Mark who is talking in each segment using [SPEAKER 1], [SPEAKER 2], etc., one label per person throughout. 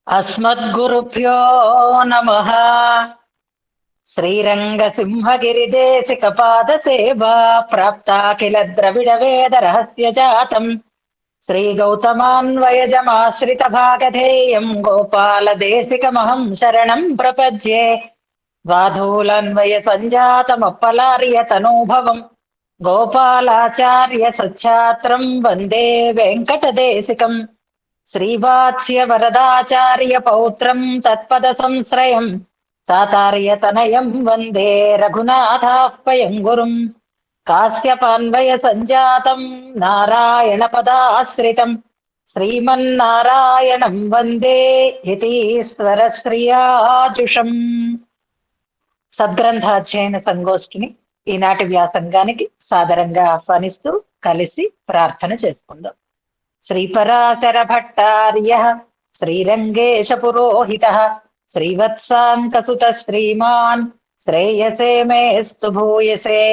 [SPEAKER 1] అస్మద్గురుభ్యో నమః. శ్రీరంగసింహగిరిదేశికపాదసేవా ప్రాప్తాఖిల ద్రవిడ వేద రహస్య జాతం శ్రీగౌతమాన్వయజమాశ్రిత భాగధేయం గోపాలదేశికమహం శరణం ప్రపద్యే. వాధూలన్వయ సంజాతమప్పలార్య తనూభవం గోపాలాచార్య సఛ్ఛాత్రం వందే వెంకటదేశికం. శ్రీవాత్స్య వరదాచార్య పౌత్రం తత్పద సంశ్రయం తాతార్యతనయం వందే రఘునాథాహ్వయం గురుం. కాశ్యపాన్వయ సంజాతం నారాయణ పదాశ్రితం శ్రీమన్నారాయణం వందే యతీశ్వర శ్రియాజుషం. సద్గ్రంథాధ్యయన సంగోష్ఠిని ఈనాటి వ్యాసంగానికి సాదరంగా ఆహ్వానిస్తూ కలిసి ప్రార్థన చేసుకుందాం. శ్రీపరాశర భట్టార్య శ్రీరంగేశ పురోహిత శ్రీవత్సాంకసుత శ్రీమాన్ శ్రేయసే మేస్తు భూయసే.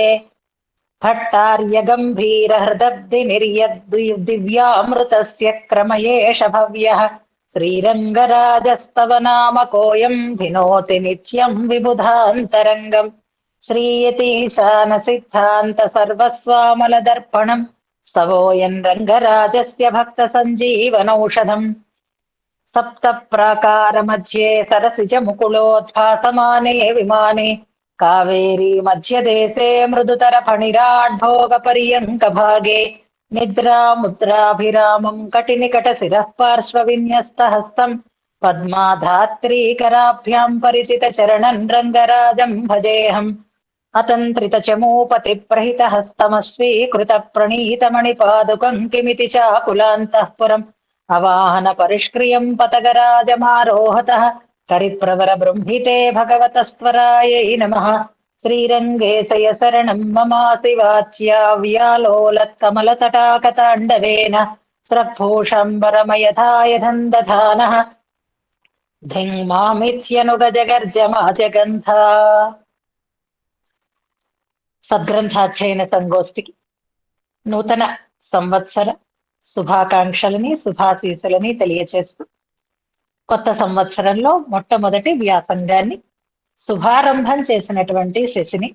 [SPEAKER 1] భట్టార్య గంభీర హృదబ్ది నిర్యద్దివ్యామృతస్య క్రమయేష భవ్యః. శ్రీరంగరాజస్తవ నామ కోయం భినోతి నిత్యం విబుధాంతరంగం. శ్రీయతీశాన సిద్ధాంత సర్వస్వామల దర్పణం స్తవోయం రంగరాజస్య భక్త సంజీవనౌషధం. సప్త ప్రాకార మధ్యే సరసిజ ముకుళోద్భాసమానే విమానే కావేరీ మధ్యదేశే మృదుతర ఫణిరాఢ్భోగ పర్యంక భాగే. నిద్రా ముద్రాభిరామం కటినికట శిరః పార్శ్వ విన్యస్త హస్తం పద్మాధాత్రీకరాభ్యాం పరిచిత చరణం రంగరాజం భజేహం. అతంత్రిత చమూపతి ప్రహిత హస్తమస్వీకృత ప్రణీత మణిపాదుకం కిమితి చాకులాంతఃపురం అవాహన పరిష్క్రియం పతగరాజమారోహతః కరిప్రవర బృంహితే భగవతస్వరాయై నమః. శ్రీరంగేశయ శరణం మమాసి వాచ్యా వ్యాలోలత్కమలతటాకతాండవేన స్రగ్భూషంబరమయథాయధం దధానః ధింగ్మామిత్యనుగజగర్జమాజగంధా. సద్గ్రంథాధ్యయన సంగోష్ఠికి నూతన సంవత్సర శుభాకాంక్షలని శుభాశీసులని తెలియచేస్తూ కొత్త సంవత్సరంలో మొట్టమొదటి వ్యాసంగాన్ని శుభారంభం చేసినటువంటి శశిని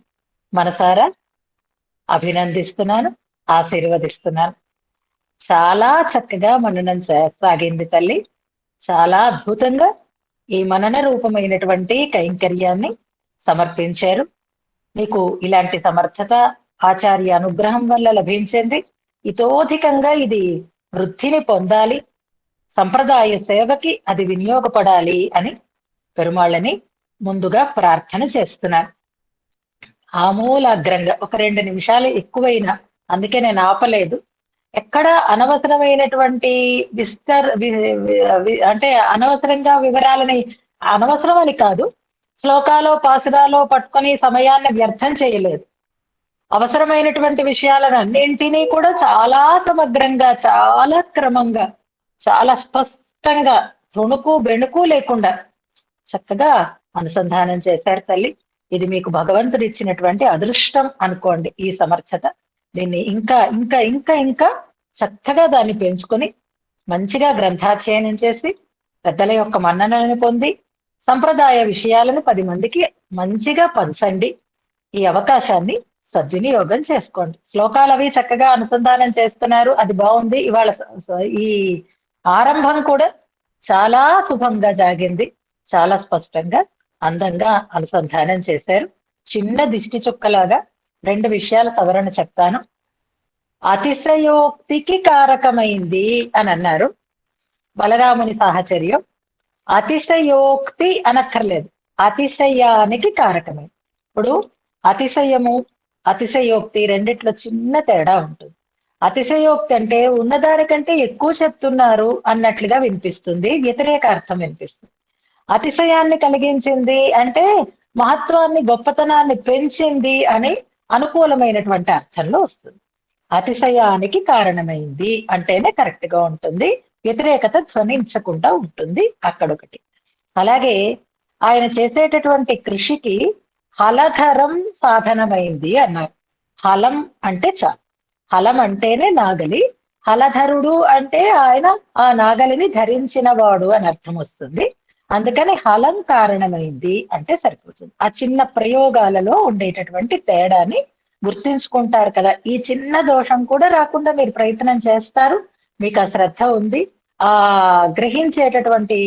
[SPEAKER 1] మనసారా అభినందిస్తున్నాను, ఆశీర్వదిస్తున్నాను. చాలా చక్కగా మననం సాగింది తల్లి. చాలా అద్భుతంగా ఈ మనన రూపమైనటువంటి కైంకర్యాన్ని సమర్పించారు. మీకు ఇలాంటి సమర్థత ఆచార్య అనుగ్రహం వల్ల లభించింది. ఇతోధికంగా ఇది వృద్ధిని పొందాలి, సంప్రదాయ సేవకి అది వినియోగపడాలి అని పెరుమాళ్ళని ముందుగా ప్రార్థన చేస్తున్నాను. ఆమూలాగ్రంగా ఒక 2 నిమిషాలు ఎక్కువైనా, అందుకే నేను ఆపలేదు. ఎక్కడ అనవసరమైనటువంటి అంటే అనవసరంగా వివరాలని, అనవసరం అని కాదు, శ్లోకాలో పాసురాలో పట్టుకొని సమయాన్ని వ్యర్థం చేయలేదు. అవసరమైనటువంటి విషయాలను అన్నింటినీ కూడా చాలా సమగ్రంగా, చాలా క్రమంగా, చాలా స్పష్టంగా, తుణుకు బెణుకు లేకుండా చక్కగా అనుసంధానం చేశారు తల్లి. ఇది మీకు భగవంతుడు ఇచ్చినటువంటి అదృష్టం అనుకోండి. ఈ సమర్థత దీన్ని ఇంకా ఇంకా ఇంకా ఇంకా చక్కగా దాన్ని పెంచుకొని మంచిగా గ్రంథాధ్యయనం చేసి పెద్దల యొక్క మన్ననలను పొంది సంప్రదాయ విషయాలను 10 మందికి మంచిగా పంచండి. ఈ అవకాశాన్ని సద్వినియోగం చేసుకోండి. శ్లోకాలు అవి చక్కగా అనుసంధానం చేస్తున్నారు, అది బాగుంది. ఇవాళ ఈ ఆరంభం కూడా చాలా శుభంగా సాగింది. చాలా స్పష్టంగా అందంగా అనుసంధానం చేశారు. చిన్న దిష్టి చుక్కలాగా 2 విషయాల సవరణ చెప్తాను. అతిశయోక్తికి కారకమైంది అని అన్నారు బలరాముని సాహచర్యం. అతిశయోక్తి అనక్కర్లేదు, అతిశయానికి కారకమైంది. ఇప్పుడు అతిశయము అతిశయోక్తి రెండిట్లో చిన్న తేడా ఉంటుంది. అతిశయోక్తి అంటే ఉన్నదానికంటే ఎక్కువ చెప్తున్నారు అన్నట్లుగా వినిపిస్తుంది, వ్యతిరేక అర్థం వినిపిస్తుంది. అతిశయాన్ని కలిగించింది అంటే మహత్వాన్ని, గొప్పతనాన్ని పెంచింది అని అనుకూలమైనటువంటి అర్థంలో వస్తుంది. అతిశయానికి కారణమైంది అంటేనే కరెక్ట్ గా ఉంటుంది, వ్యతిరేకత ధ్వనించకుండా ఉంటుంది అక్కడొకటి. అలాగే ఆయన చేసేటటువంటి కృషికి హలధరం సాధనమైంది అన్నారు. హలం అంటే చాలు, హలం అంటేనే నాగలి, హలధరుడు అంటే ఆయన ఆ నాగలిని ధరించిన వాడు అని అర్థం వస్తుంది. అందుకని హలం కారణమైంది అంటే సరిపోతుంది. ఆ చిన్న ప్రయోగాలలో ఉండేటటువంటి తేడాని గుర్తించుకుంటారు కదా. ఈ చిన్న దోషం కూడా రాకుండా మీరు ప్రయత్నం చేస్తారు. మీకు ఆ శ్రద్ధ ఉంది, ఆ గ్రహించేటటువంటి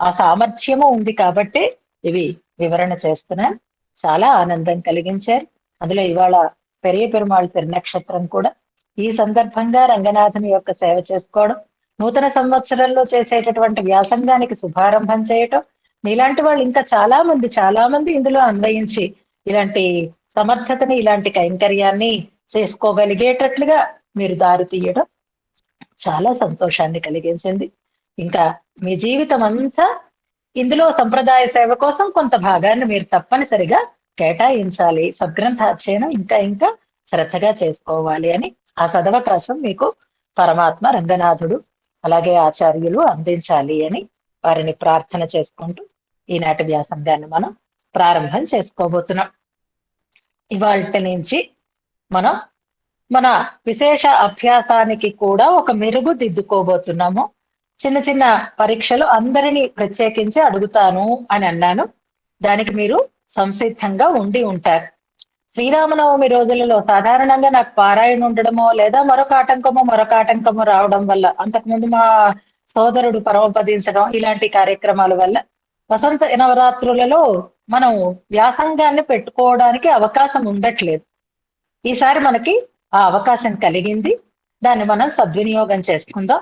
[SPEAKER 1] ఆ సామర్థ్యము ఉంది కాబట్టి ఇవి వివరణ చేస్తున్నాను. చాలా ఆనందం కలిగించారు. అందులో ఇవాళ పెరియ పెరుమాళ్ తిరునక్షత్రం కూడా. ఈ సందర్భంగా రంగనాథుని యొక్క సేవ చేసుకోవడం, నూతన సంవత్సరంలో చేసేటటువంటి వ్యాసంగానికి శుభారంభం చేయటం, మీలాంటి వాళ్ళు ఇంకా చాలా మంది ఇందులో అన్వయించి ఇలాంటి సమర్థతని, ఇలాంటి కైంకర్యాన్ని చేసుకోగలిగేటట్లుగా మీరు దారి తీయడం చాలా సంతోషాన్ని కలిగించింది. ఇంకా మీ జీవితం అంతా ఇందులో సంప్రదాయ సేవ కోసం కొంత భాగాన్ని మీరు తప్పనిసరిగా కేటాయించాలి. సద్గ్రంథాధ్యయనం ఇంకా ఇంకా శ్రద్ధగా చేసుకోవాలి అని ఆ సదవకాశం మీకు పరమాత్మ రంగనాథుడు అలాగే ఆచార్యులు అందించాలి అని వారిని ప్రార్థన చేసుకుంటూ ఈనాటి వ్యాసంగాన్ని మనం ప్రారంభం చేసుకోబోతున్నాం. ఇవాళ నుంచి మనం మన విశేష అభ్యాసానికి కూడా ఒక మెరుగు దిద్దుకోబోతున్నాము. చిన్న చిన్న పరీక్షలు అందరినీ ప్రత్యేకించి అడుగుతాను అని అన్నాను. దానికి మీరు సంసిద్ధంగా ఉండి ఉంటారు. శ్రీరామనవమి రోజులలో సాధారణంగా నాకు పారాయణ ఉండడమో లేదా మరొక ఆటంకమో రావడం వల్ల, అంతకుముందు మా సోదరుడు పరమపదించడం, ఇలాంటి కార్యక్రమాల వల్ల వసంత నవరాత్రులలో మనం వ్యాసంగాన్ని పెట్టుకోవడానికి అవకాశం ఉండట్లేదు. ఈసారి మనకి ఆ అవకాశం కలిగింది. దాన్ని మనం సద్వినియోగం చేసుకుందాం.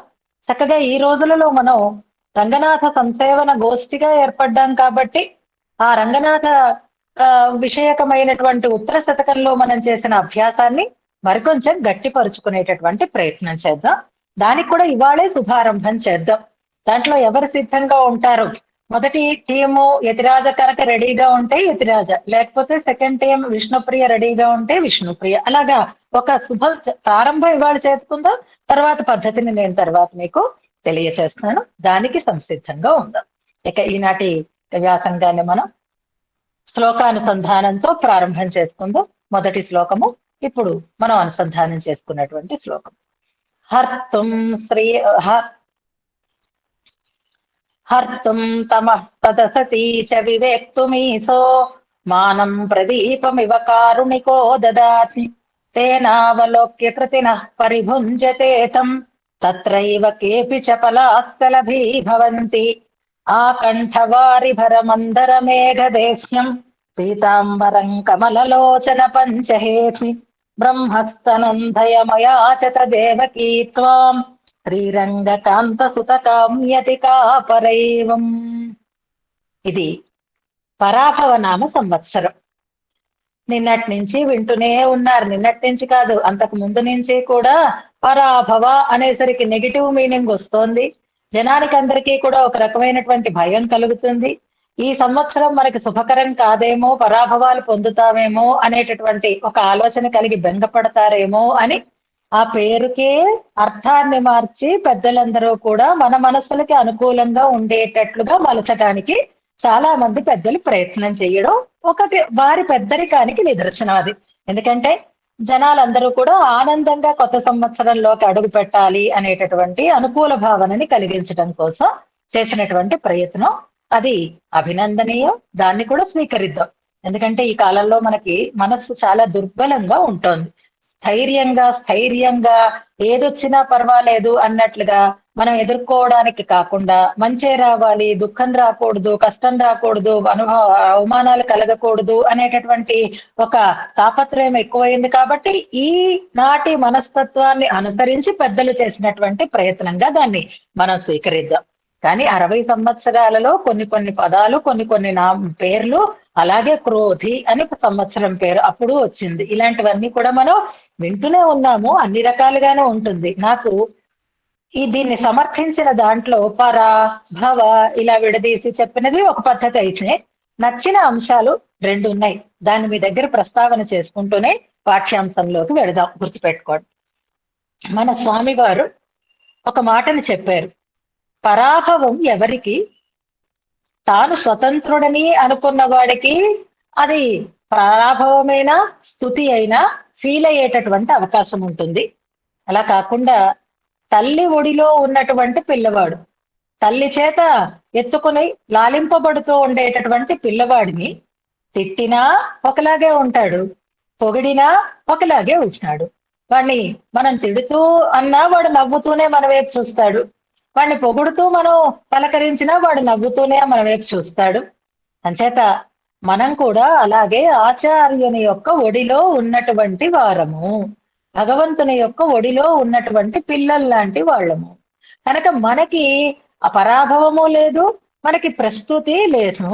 [SPEAKER 1] చక్కగా ఈ రోజులలో మనం రంగనాథ సంసేవన గోష్ఠిగా ఏర్పడ్డాం కాబట్టి ఆ రంగనాథ విషయకమైనటువంటి ఉత్తర శతకంలో మనం చేసిన అభ్యాసాన్ని మరికొంచెం గట్టిపరుచుకునేటటువంటి ప్రయత్నం చేద్దాం. దానికి కూడా ఇవాళే శుభారంభం చేద్దాం. దాంట్లో ఎవరు సిద్ధంగా ఉంటారు? మొదటి టీము యతిరాజ కనుక రెడీగా ఉంటే యతిరాజ, లేకపోతే సెకండ్ టీం విష్ణుప్రియ రెడీగా ఉంటే విష్ణుప్రియ. అలాగా ఒక శుభ ప్రారంభం ఇవాళ చేసుకుందాం. తర్వాత పద్ధతిని నేను తర్వాత మీకు తెలియచేస్తున్నాను. దానికి సంసిద్ధంగా ఉందాం. ఇక ఈనాటి వ్యాసంగాన్ని మనం శ్లోకానుసంధానంతో ప్రారంభం చేసుకుందాం. మొదటి శ్లోకము ఇప్పుడు మనం అనుసంధానం చేసుకున్నటువంటి శ్లోకం. హర్తుం శ్రీ హర్తుం తమః సదసతి చ వివేక్తుమీశో మానం ప్రదీపమివ కారుణికో దదాతి తేనావలోక్య కృతినః పరిభుంజతే తం తత్రైవ కేపి చ పలాస్థలభీ భవంతి ఆకంఠవారిభరమందర మేఘదేశ్యం పీతాంబరం కమలలోచన పంచహేమి బ్రహ్మస్తనందయమయా చ తదేవకీ త్వాం శ్రీరంగకాంత సుతకామ్యతి కాపరైవం. ఇది పరాభవ నామ సంవత్సరం. నిన్నటి నుంచి వింటూనే ఉన్నారు. నిన్నటి నుంచి కాదు, అంతకు ముందు నుంచి కూడా పరాభవ అనేసరికి నెగిటివ్ మీనింగ్ వస్తోంది. జనానికి అందరికీ కూడా ఒక రకమైనటువంటి భయం కలుగుతుంది. ఈ సంవత్సరం మనకి శుభకరం కాదేమో, పరాభవాలు పొందుతామేమో అనేటటువంటి ఒక ఆలోచన కలిగి బెంగపడతారేమో అని ఆ పేరుకే అర్థాన్ని మార్చి పెద్దలందరూ కూడా మన మనసులకి అనుకూలంగా ఉండేటట్లుగా మలచడానికి చాలా మంది పెద్దలు ప్రయత్నం చేయడం ఒకటి వారి పెద్దరికానికి నిదర్శనం అది. ఎందుకంటే జనాలందరూ కూడా ఆనందంగా కొత్త సంవత్సరంలోకి అడుగు పెట్టాలి అనేటటువంటి అనుకూల భావనని కలిగించడం కోసం చేసినటువంటి ప్రయత్నం అది అభినందనీయం. దాన్ని కూడా స్వీకరిద్దాం. ఎందుకంటే ఈ కాలంలో మనకి మనస్సు చాలా దుర్బలంగా ఉంటుంది. స్థైర్యంగా ఏదొచ్చినా పర్వాలేదు అన్నట్లుగా మనం ఎదుర్కోవడానికి కాకుండా మంచే రావాలి, దుఃఖం రాకూడదు, కష్టం రాకూడదు, అవమానాలు కలగకూడదు అనేటటువంటి ఒక తాపత్రయం ఎక్కువైంది. కాబట్టి ఈ నాటి మనస్తత్వాన్ని అనుసరించి పెద్దలు చేసినటువంటి ప్రయత్నంగా దాన్ని మనం స్వీకరిద్దాం. కానీ 60 సంవత్సరాలలో కొన్ని పదాలు, కొన్ని పేర్లు, అలాగే క్రోధి అని సంవత్సరం పేరు అప్పుడు వచ్చింది. ఇలాంటివన్నీ కూడా మనం వింటూనే ఉన్నాము. అన్ని రకాలుగానే ఉంటుంది. నాకు దీన్ని సమర్థించిన దాంట్లో పర భవ ఇలా విడదీసి చెప్పినది ఒక పద్ధతి అయితే, నచ్చిన అంశాలు 2 ఉన్నాయి. దాన్ని మీ దగ్గర ప్రస్తావన చేసుకుంటూనే పాఠ్యాంశంలోకి వెళదాం. గుర్తుపెట్టుకోండి. మన స్వామి వారు ఒక మాటను చెప్పారు. పరాభవం ఎవరికి? తాను స్వతంత్రుడని అనుకున్న వాడికి అది పరాభవమైనా స్తుతి అయినా ఫీల్ అయ్యేటటువంటి అవకాశం ఉంటుంది. అలా కాకుండా తల్లి ఒడిలో ఉన్నటువంటి పిల్లవాడు, తల్లి చేత ఎత్తుకుని లాలింపబడుతూ ఉండేటటువంటి పిల్లవాడిని తిట్టినా ఒకలాగే ఉంటాడు, పొగిడినా ఒకలాగే ఉంటున్నాడు. వాడిని మనం తిడుతూ అన్నా వాడు నవ్వుతూనే మన వైపు చూస్తాడు. వాడిని పొగుడుతూ మనం పలకరించినా వాడు నవ్వుతూనే మన వైపు చూస్తాడు. అంచేత మనం కూడా అలాగే ఆచార్యుని యొక్క ఒడిలో ఉన్నటువంటి వారము, భగవంతుని యొక్క ఒడిలో ఉన్నటువంటి పిల్లల్లాంటి వాళ్ళము. కనుక మనకి పరాభవము లేదు, మనకి ప్రస్తుతి లేదు.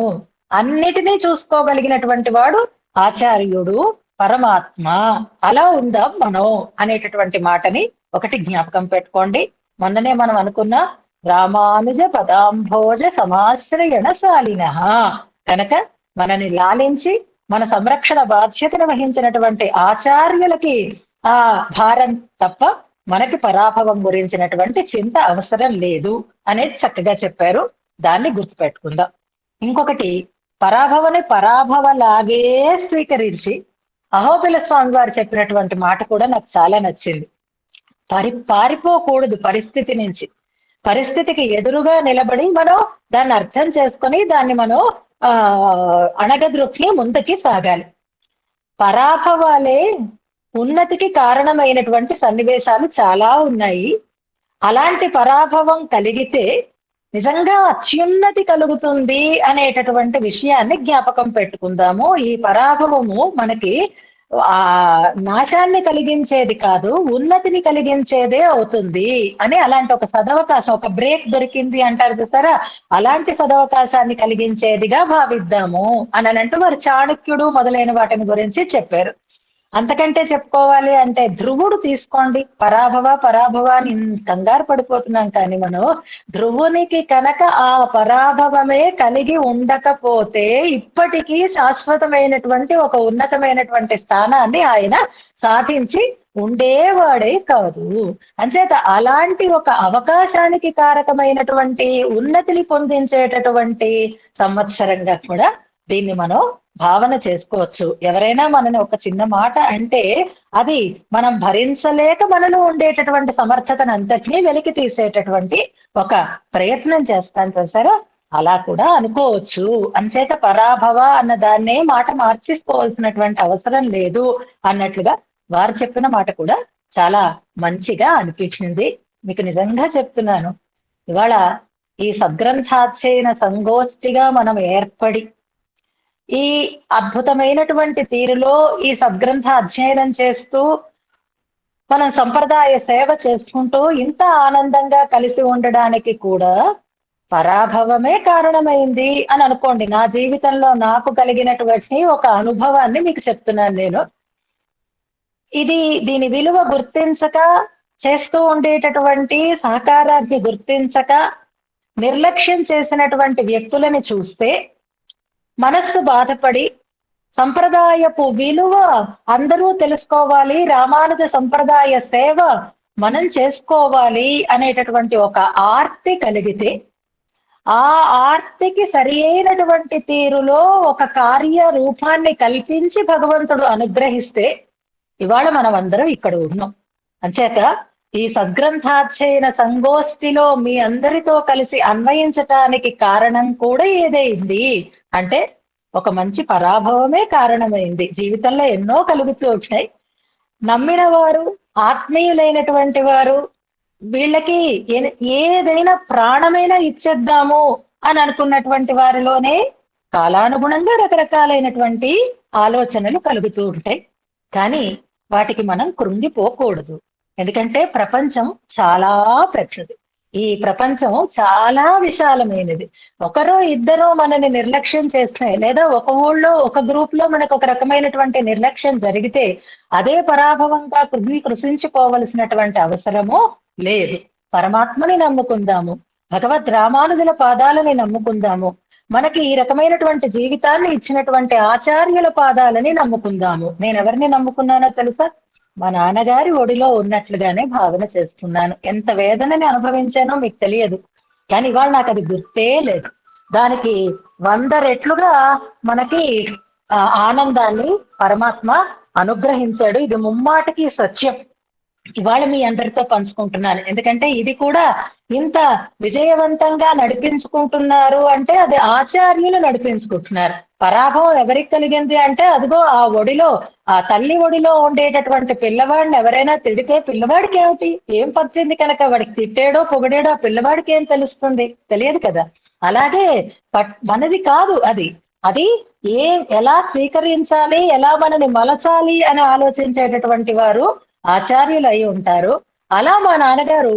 [SPEAKER 1] అన్నిటినీ చూసుకోగలిగినటువంటి వాడు ఆచార్యుడు, పరమాత్మ. అలా ఉందాం మనం అనేటటువంటి మాటని ఒకటి జ్ఞాపకం పెట్టుకోండి. మొన్ననే మనం అనుకున్న రామానుజ పదాంభోజ సమాశ్రయణశాలిన. కనుక మనని లాలించి మన సంరక్షణ బాధ్యతను వహించినటువంటి ఆచార్యులకి ఆ భారం తప్ప మనకి పరాభవం గురించినటువంటి చింత అవసరం లేదు అనేది చక్కగా చెప్పారు. దాన్ని గుర్తుపెట్టుకుందాం. ఇంకొకటి, పరాభవని పరాభవలాగే స్వీకరించి అహోబిల స్వామి వారు చెప్పినటువంటి మాట కూడా నాకు చాలా నచ్చింది. పారిపోకూడదు పరిస్థితి నుంచి. పరిస్థితికి ఎదురుగా నిలబడి మనం దాన్ని అర్థం చేసుకొని దాన్ని మనం అణగద్రొక్కి ముందుకి సాగాలి. పరాభవాలే ఉన్నతికి కారణమైనటువంటి సన్నివేశాలు చాలా ఉన్నాయి. అలాంటి పరాభవం కలిగితే నిజంగా అత్యున్నతి కలుగుతుంది అనేటటువంటి విషయాన్ని జ్ఞాపకం పెట్టుకుందాము. ఈ పరాభవము మనకి నాశాన్ని కలిగించేది కాదు, ఉన్నతిని కలిగించేదే అవుతుంది అని, అలాంటి ఒక సదవకాశం, ఒక బ్రేక్ దొరికింది అంటారు చూసారా, అలాంటి సదవకాశాన్ని కలిగించేదిగా భావిద్దాము అని అంటూ వారు చాణక్యుడు మొదలైన వాటిని గురించి చెప్పారు. అంతకంటే చెప్పుకోవాలి అంటే ధ్రువుడు తీసుకోండి. పరాభవ అని కంగారు పడిపోతున్నాం, కానీ మనం ధ్రువునికి కనుక ఆ పరాభవమే కలిగి ఉండకపోతే ఇప్పటికీ శాశ్వతమైనటువంటి ఒక ఉన్నతమైనటువంటి స్థానాన్ని ఆయన సాధించి ఉండేవాడే కాదు. అంచేత అలాంటి ఒక అవకాశానికి కారకమైనటువంటి ఉన్నతిని పొందించేటటువంటి సంవత్సరంగా కూడా దీన్ని మనం భావన చేసుకోవచ్చు. ఎవరైనా మనని ఒక చిన్న మాట అంటే అది మనం భరించలేక మనలో ఉండేటటువంటి సమర్థతను అంతటినీ వెలికి తీసేటటువంటి ఒక ప్రయత్నం చేస్తాం చూసారా, అలా కూడా అనుకోవచ్చు. అంచేత పరాభవ అన్న దాన్నే మాట మార్చేసుకోవాల్సినటువంటి అవసరం లేదు అన్నట్లుగా వారు చెప్పిన మాట కూడా చాలా మంచిగా అనిపించింది. మీకు నిజంగా చెప్తున్నాను, ఇవాళ ఈ సద్గ్రంథాధ్యయన సంగోష్ఠిగా మనం ఏర్పడి ఈ అద్భుతమైనటువంటి తీరులో ఈ సద్గ్రంథ అధ్యయనం చేస్తూ మనం సంప్రదాయ సేవ చేసుకుంటూ ఇంత ఆనందంగా కలిసి ఉండడానికి కూడా పరాభవమే కారణమైంది అని అనుకోండి. నా జీవితంలో నాకు కలిగినటువంటి ఒక అనుభవాన్ని మీకు చెప్తున్నాను నేను. దీని విలువ గుర్తించక, చేస్తూ ఉండేటటువంటి సహకారాన్ని గుర్తించక నిర్లక్ష్యం చేసినటువంటి వ్యక్తులని చూస్తే మనస్సు బాధపడి, సంప్రదాయపు విలువ అందరూ తెలుసుకోవాలి, రామానుజ సంప్రదాయ సేవ మనం చేసుకోవాలి అనేటటువంటి ఒక ఆర్తి కలిగితే, ఆ ఆర్తికి సరి అయినటువంటి తీరులో ఒక కార్య రూపాన్ని కల్పించి భగవంతుడు అనుగ్రహిస్తే ఇవాళ మనం అందరం ఇక్కడ ఉన్నాం. అంచేత ఈ సద్గ్రంథాధ్యయన సంగోష్ఠిలో మీ అందరితో కలిసి అన్వయించటానికి కారణం కూడా ఏదైంది అంటే ఒక మంచి పరాభవమే కారణమైంది. జీవితంలో ఎన్నో కలుగుతూ వచ్చాయి. నమ్మిన వారు, ఆత్మీయులైనటువంటి వారు, వీళ్ళకి ఏదైనా ప్రాణమైనా ఇచ్చేద్దాము అని అనుకున్నటువంటి వారిలోనే కాలానుగుణంగా రకరకాలైనటువంటి ఆలోచనలు కలుగుతూ ఉంటాయి. కానీ వాటికి మనం కృంగిపోకూడదు. ఎందుకంటే ప్రపంచం చాలా పెద్దది, ఈ ప్రపంచం చాలా విశాలమైనది. ఒకరో ఇద్దరో మనని నిర్లక్ష్యం చేస్తే, లేదా ఒక ఊళ్ళో ఒక గ్రూప్ లో మనకు ఒక రకమైనటువంటి నిర్లక్ష్యం జరిగితే అదే పరాభవంగా కృషించుకోవలసినటువంటి అవసరము లేదు. పరమాత్మని నమ్ముకుందాము, భగవద్ రామానుజుల పాదాలని నమ్ముకుందాము, మనకి ఈ రకమైనటువంటి జీవితాన్ని ఇచ్చినటువంటి ఆచార్యుల పాదాలని నమ్ముకుందాము. నేను ఎవరిని నమ్ముకున్నానో తెలుసా? మా నాన్నగారి ఒడిలో ఉన్నట్లుగానే భావన చేస్తున్నాను. ఎంత వేదనని అనుభవించానో మీకు తెలియదు, కానీ ఇవాళ నాకు అది గుర్తే లేదు. దానికి 100 రెట్లుగా మనకి ఆనందాన్ని పరమాత్మ అనుగ్రహించాడు. ఇది ముమ్మాటికి సత్యం. ఇవాళ మీ అందరితో పంచుకుంటున్నాను. ఎందుకంటే ఇది కూడా ఇంత విజయవంతంగా నడిపించుకుంటున్నారు అంటే అది ఆచార్యులు నడిపించుకుంటున్నారు. పరాభవం ఎవరికి కలిగింది అంటే అదిగో ఆ ఒడిలో, ఆ తల్లి ఒడిలో ఉండేటటువంటి పిల్లవాడిని ఎవరైనా తిడితే పిల్లవాడికి ఏమిటి, ఏం పట్టింది కనుక వాడికి తిట్టాడో పొగిడాడో ఆ పిల్లవాడికి ఏం తెలుస్తుంది, తెలియదు కదా. అలాగే మనది కాదు అది, అది ఎలా స్వీకరించాలి, ఎలా మనని మలచాలి అని ఆలోచించేటటువంటి వారు ఆచార్యులు అయి ఉంటారు. అలా మా నాన్నగారు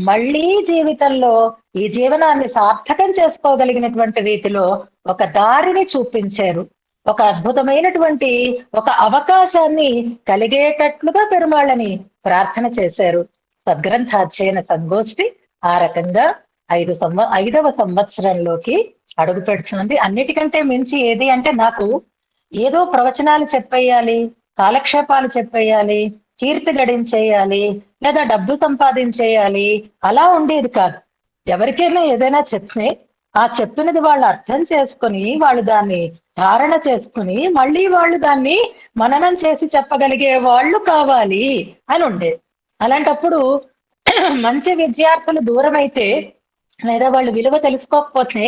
[SPEAKER 1] మళ్ళీ జీవితంలో ఈ జీవనాన్ని సార్థకం చేసుకోగలిగినటువంటి రీతిలో ఒక దారిని చూపించారు. ఒక అద్భుతమైనటువంటి ఒక అవకాశాన్ని కలిగేటట్లుగా పెరుమాళ్ళని ప్రార్థన చేశారు. సద్గ్రంథాధ్యయన సంగోష్ఠి ఆ రకంగా 5వ సంవత్సరంలోకి అడుగు పెడుతుంది. అన్నిటికంటే మించి ఏది అంటే నాకు ఏదో ప్రవచనాలు చెప్పేయాలి, కాలక్షేపాలు చెప్పేయాలి, కీర్తి గడించేయాలి, లేదా డబ్బు సంపాదించేయాలి, అలా ఉండేది కాదు. ఎవరికైనా ఏదైనా చెప్తే ఆ చెప్పినది వాళ్ళు అర్థం చేసుకుని వాళ్ళు దాన్ని ధారణ చేసుకుని మళ్ళీ వాళ్ళు దాన్ని మననం చేసి చెప్పగలిగే వాళ్ళు కావాలి అని ఉండేది. అలాంటప్పుడు మంచి విద్యార్థులు దూరం అయితే లేదా వాళ్ళు విలువ తెలుసుకోకపోతే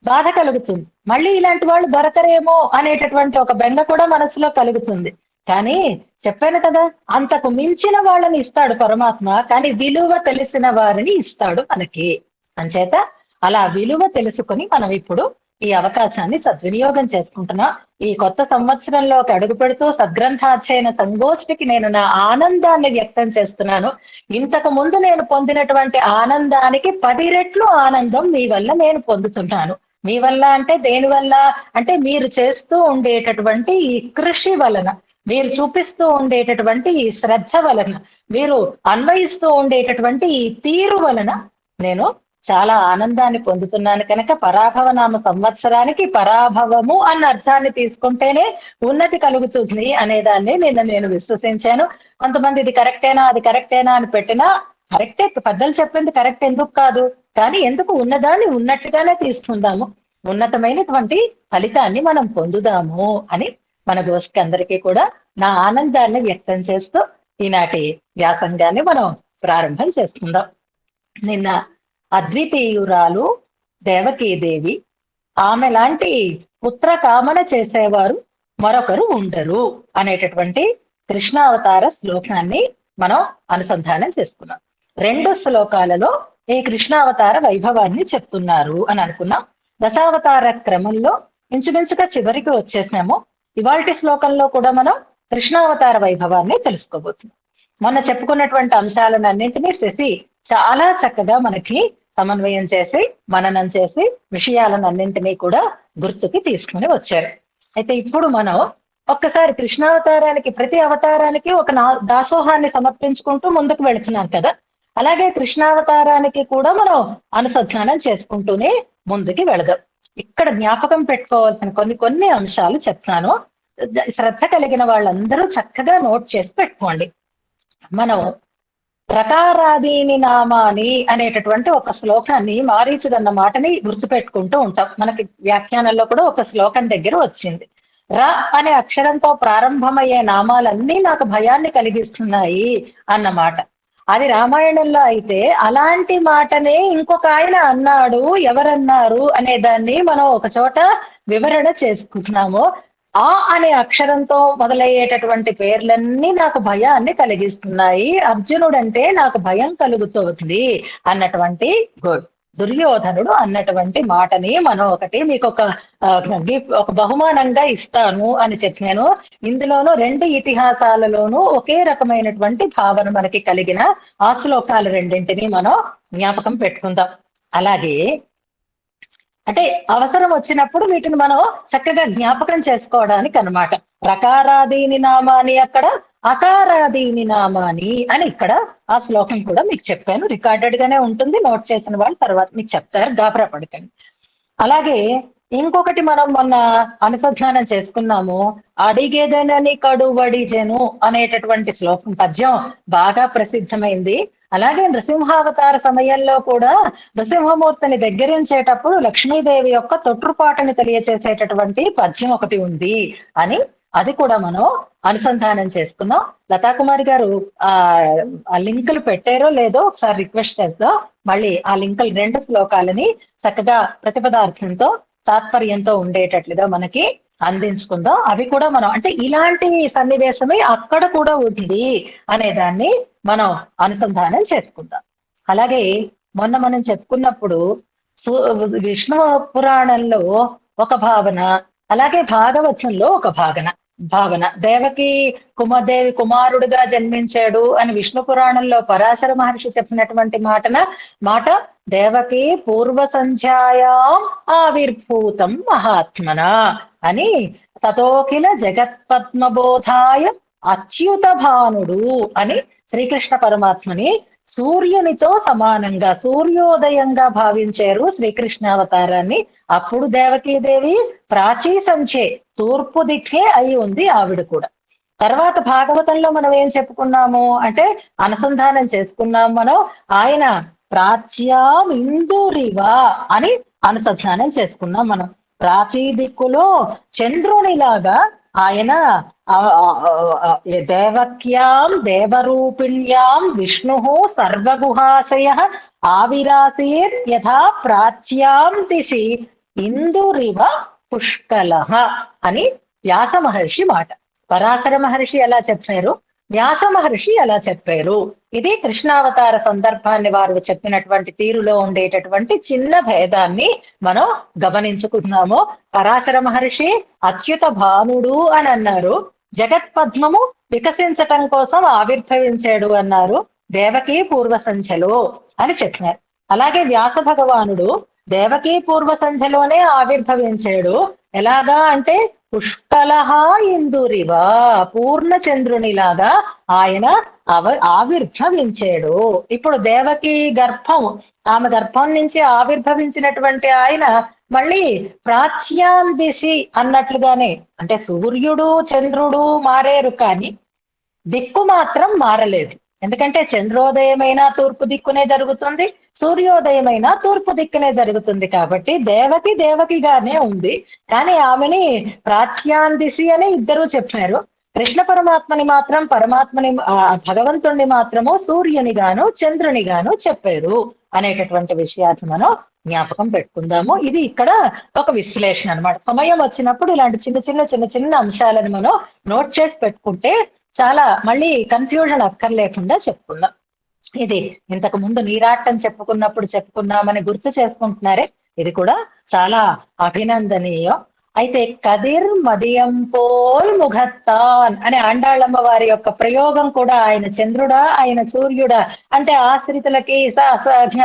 [SPEAKER 1] బాధ కలుగుతుంది. మళ్ళీ ఇలాంటి వాళ్ళు దొరకరేమో అనేటటువంటి ఒక బెంగ కూడా మనసులో కలుగుతుంది. కానీ చెప్పాను కదా, అంతకు మించిన వాళ్ళని ఇస్తాడు పరమాత్మ, కానీ విలువ తెలిసిన వారిని ఇస్తాడు మనకి. అంచేత అలా విలువ తెలుసుకొని మనం ఇప్పుడు ఈ అవకాశాన్ని సద్వినియోగం చేసుకుంటున్నాం. ఈ కొత్త సంవత్సరంలోకి అడుగు పెడుతూ సద్గ్రంథాధ్యయన సంగోష్ఠికి నేను నా ఆనందాన్ని వ్యక్తం చేస్తున్నాను. ఇంతకు ముందు నేను పొందినటువంటి ఆనందానికి 10 రెట్లు ఆనందం మీ వల్ల నేను పొందుతున్నాను. మీ వల్ల అంటే దేని వల్ల అంటే మీరు చేస్తూ ఉండేటటువంటి ఈ కృషి వలన, మీరు చూపిస్తూ ఉండేటటువంటి ఈ శ్రద్ధ వలన, మీరు అన్వయిస్తూ ఉండేటటువంటి ఈ తీరు వలన నేను చాలా ఆనందాన్ని పొందుతున్నాను. కనుక పరాభవ నామ సంవత్సరానికి పరాభవము అన్న అర్థాన్ని తీసుకుంటేనే ఉన్నతి కలుగుతుంది అనేదాన్ని నేను విశ్వసించాను. కొంతమంది ఇది కరెక్టేనా అది కరెక్టేనా అని పెట్టినా కరెక్టే, పెద్దలు చెప్పింది కరెక్ట్ ఎందుకు కాదు, కానీ ఎందుకు ఉన్నదాన్ని ఉన్నట్టుగానే తీసుకుందాము, ఉన్నతమైనటువంటి ఫలితాన్ని మనం పొందుదాము అని మన గోష్ఠి అందరికీ కూడా నా ఆనందాన్ని వ్యక్తం చేస్తూ ఈనాటి వ్యాసంగాన్ని మనం ప్రారంభం చేసుకుందాం. నిన్న అద్వితీయురాలు దేవకీదేవి, ఆమె లాంటి పుత్ర కామన చేసేవారు మరొకరు ఉండరు అనేటటువంటి కృష్ణావతార శ్లోకాన్ని మనం అనుసంధానం చేసుకున్నాం. 2 శ్లోకాలలో ఈ కృష్ణావతార వైభవాన్ని చెప్తున్నారు అని అనుకున్నాం. దశావతార క్రమంలో ఇంచుమించుగా చివరికి వచ్చేసినాము. ఇవాల్టి శ్లోకంలో కూడా మనం కృష్ణావతార వైభవాన్ని తెలుసుకోబోతున్నాం. మొన్న చెప్పుకున్నటువంటి అంశాలన్నింటినీ శశి చాలా చక్కగా మనకి సమన్వయం చేసి మననం చేసి విషయాలన్నింటినీ కూడా గుర్తుకి తీసుకుని వచ్చారు. అయితే ఇప్పుడు మనం ఒక్కసారి కృష్ణావతారానికి, ప్రతి అవతారానికి ఒక దాసోహాన్ని సమర్పించుకుంటూ ముందుకు వెళుతున్నాం కదా, అలాగే కృష్ణావతారానికి కూడా మనం అనుసంధానం చేసుకుంటూనే ముందుకి వెళదాం. ఇక్కడ జ్ఞాపకం పెట్టుకోవాల్సిన కొన్ని అంశాలు చెప్తాను. శ్రద్ధ కలిగిన వాళ్ళందరూ చక్కగా నోట్ చేసి పెట్టుకోండి. మనం రకారాదీని నామాని అనేటటువంటి ఒక శ్లోకాన్ని, మారీచుడన్న మాటని గుర్తుపెట్టుకుంటూ ఉంటాం. మనకి వ్యాఖ్యానంలో కూడా ఒక శ్లోకం దగ్గర వచ్చింది. ర అనే అక్షరంతో ప్రారంభమయ్యే నామాలన్నీ నాకు భయాన్ని కలిగిస్తున్నాయి అన్నమాట. అది రామాయణంలో అయితే అలాంటి మాటనే ఇంకొక ఆయన అన్నాడు, ఎవరన్నారు అనే దాన్ని మనం ఒక చోట వివరణ చేసుకుంటున్నాము. ఆ అనే అక్షరంతో మొదలయ్యేటటువంటి పేర్లన్నీ నాకు భయాన్ని కలిగిస్తున్నాయి, అర్జునుడంటే నాకు భయం కలుగుతుంది అన్నటువంటి దుర్యోధనుడు అన్నటువంటి మాటని మనం మీకు ఒక బహుమానంగా ఇస్తాను అని చెప్పాను. ఇందులోనూ 2 ఇతిహాసాలలోనూ ఒకే రకమైనటువంటి భావన మనకి కలిగిన ఆ శ్లోకాలు రెండింటినీ మనం జ్ఞాపకం పెట్టుకుందాం. అలాగే అంటే అవసరం వచ్చినప్పుడు వీటిని మనం చక్కగా జ్ఞాపకం చేసుకోవడానికి అన్నమాట. రకారాదీని నామాని అక్కడ, అకారాదీని నామాని అని ఇక్కడ ఆ శ్లోకం కూడా మీకు చెప్పాను. రికార్డెడ్ గానే ఉంటుంది, నోట్ చేసిన వాళ్ళు తర్వాత మీకు చెప్తారు, గాబరా పడకండి. అలాగే ఇంకొకటి మనం మొన్న అనుసంధానం చేసుకున్నాము, అడిగేదనని కడువడిజెను అనేటటువంటి శ్లోకం, పద్యం బాగా ప్రసిద్ధమైంది. అలాగే నృసింహావతార సమయంలో కూడా నృసింహమూర్తిని దగ్గరించేటప్పుడు లక్ష్మీదేవి యొక్క తొట్టుపాటుని తెలియచేసేటటువంటి పద్యం ఒకటి ఉంది అని అది కూడా మనం అనుసంధానం చేసుకున్నాం. లతాకుమారి గారు ఆ లింకులు పెట్టారో లేదో ఒకసారి రిక్వెస్ట్ చేద్దాం. మళ్ళీ ఆ లింకులు 2 శ్లోకాలని చక్కగా ప్రతిపదార్థంతో తాత్పర్యంతో ఉండేటట్లుగా మనకి అందించుకుందాం. అవి కూడా మనం అంటే ఇలాంటి సన్నివేశమే అక్కడ కూడా ఉంది అనే దాన్ని మనం అనుసంధానం చేసుకుందాం. అలాగే మొన్న మనం చెప్పుకున్నప్పుడు విష్ణు పురాణంలో ఒక భావన, అలాగే భాగవతంలో ఒక భావన దేవకి కుమదేవి కుమారుడుగా జన్మించాడు అని విష్ణు పురాణంలో పరాశర మహర్షి చెప్పినటువంటి మాట దేవకి పూర్వ సంధ్యాయాం ఆవిర్భూతం మహాత్మన అని తతోఖిల జగత్పద్మబోధాయ అచ్యుత భానుడు అని శ్రీకృష్ణ పరమాత్మని సూర్యునితో సమానంగా సూర్యోదయంగా భావించారు శ్రీకృష్ణ అవతారాన్ని. అప్పుడు దేవకీదేవి ప్రాచీ సంచే తూర్పు దిక్కే అయి ఉంది ఆవిడ కూడా. తర్వాత భాగవతంలో మనం ఏం చెప్పుకున్నాము అంటే అనుసంధానం చేసుకున్నాం మనం, ఆయన ప్రాచ్యాం ఇందురివా అని అనుసంధానం చేసుకున్నాం మనం. ప్రాచీ దిక్కులో చంద్రునిలాగా ఆయన దేవక్యాం దేవరూపిణ్యాం విష్ణు సర్వగుహాశయ ఆవిరాసీర్ యథా ప్రాచ్యాం దిశి ఇందురివ పుష్కల అని వ్యాస మహర్షి మాట. పరాశర మహర్షి ఎలా చెప్పారు, వ్యాస మహర్షి ఎలా చెప్పారు. ఇది కృష్ణావతార సందర్భాన్ని వారు చెప్పినటువంటి తీరులో ఉండేటటువంటి చిన్న భేదాన్ని మనం గమనించుకున్నాము. పరాశర మహర్షి అచ్యుత భానుడు అని అన్నారు, జగత్పద్మము వికసించటం కోసం ఆవిర్భవించాడు అన్నారు, దేవకీ పూర్వ సంధ్యలో అని చెప్పినారు. అలాగే వ్యాస భగవానుడు దేవకీ పూర్వ సంధ్యలోనే ఆవిర్భవించాడు. ఎలాగా అంటే పుష్కలహ ఇందురివా పూర్ణ చంద్రునిలాగా ఆయన ఆవిర్భవించాడు. ఇప్పుడు దేవకి గర్భం, ఆమె గర్భం నుంచి ఆవిర్భవించినటువంటి ఆయన మళ్ళీ ప్రాచ్యాం దిశి అన్నట్లుగానే, అంటే సూర్యుడు చంద్రుడు మారేరు కానీ దిక్కు మాత్రం మారలేదు. ఎందుకంటే చంద్రోదయమైనా తూర్పు దిక్కునే జరుగుతుంది, సూర్యోదయమైనా తూర్పు దిక్కునే జరుగుతుంది. కాబట్టి దేవకిగానే ఉంది, కానీ ఆమెని ప్రాచ్యాం దిశి అని ఇద్దరూ చెప్పారు. కృష్ణ పరమాత్మని మాత్రం భగవంతుణ్ణి మాత్రము సూర్యునిగాను చంద్రునిగాను చెప్పారు అనేటటువంటి విషయాన్ని మనం జ్ఞాపకం పెట్టుకుందాము. ఇది ఇక్కడ ఒక విశ్లేషణ అన్నమాట. సమయం వచ్చినప్పుడు ఇలాంటి చిన్న చిన్న అంశాలను మనం నోట్ చేసి పెట్టుకుంటే చాలా మళ్ళీ కన్ఫ్యూజన్ అక్కర్లేకుండా చెప్పుకుందాం. ఇది ఇంతకు ముందు నీరాటం చెప్పుకున్నామని గుర్తు చేసుకుంటున్నారే, ఇది కూడా చాలా అభినందనీయం. అయితే కదిర్ మదియం పోల్ ముఖత్తాన్ అనే ఆండాళ్ళమ్మ వారి యొక్క ప్రయోగం కూడా ఆయన చంద్రుడా ఆయన సూర్యుడా అంటే ఆశ్రితులకి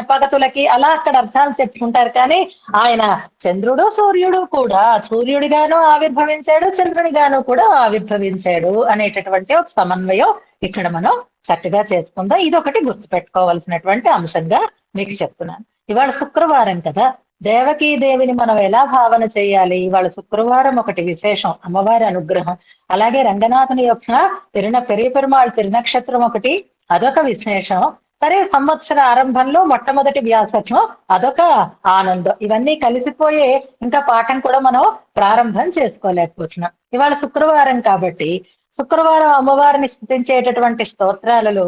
[SPEAKER 1] పగతులకి అలా అక్కడ అర్థాలు చెప్పుకుంటారు. కానీ ఆయన చంద్రుడు సూర్యుడు కూడా సూర్యుడిగాను ఆవిర్భవించాడు, చంద్రునిగాను కూడా ఆవిర్భవించాడు అనేటటువంటి ఒక సమన్వయం ఇక్కడ మనం చక్కగా చేసుకుందాం. ఇదొకటి గుర్తుపెట్టుకోవాల్సినటువంటి అంశంగా మీకు చెప్తున్నాను. ఇవాళ శుక్రవారం కదా, దేవకీ దేవిని మనం ఎలా భావన చేయాలి. ఇవాళ శుక్రవారం ఒకటి విశేషం, అమ్మవారి అనుగ్రహం. అలాగే రంగనాథుని యొక్క పెరియ పెరుమాళ్ తిరునక్షత్రం ఒకటి, అదొక విశేషం. సరే, సంవత్సర ఆరంభంలో మొట్టమొదటి వ్యాసత్వం అదొక ఆనందం. ఇవన్నీ కలిసిపోయే ఇంకా పాఠం కూడా మనం ప్రారంభం చేసుకోలేకపోతున్నాం. ఇవాళ శుక్రవారం కాబట్టి శుక్రవారం అమ్మవారిని స్తుతించేటటువంటి స్తోత్రాలలో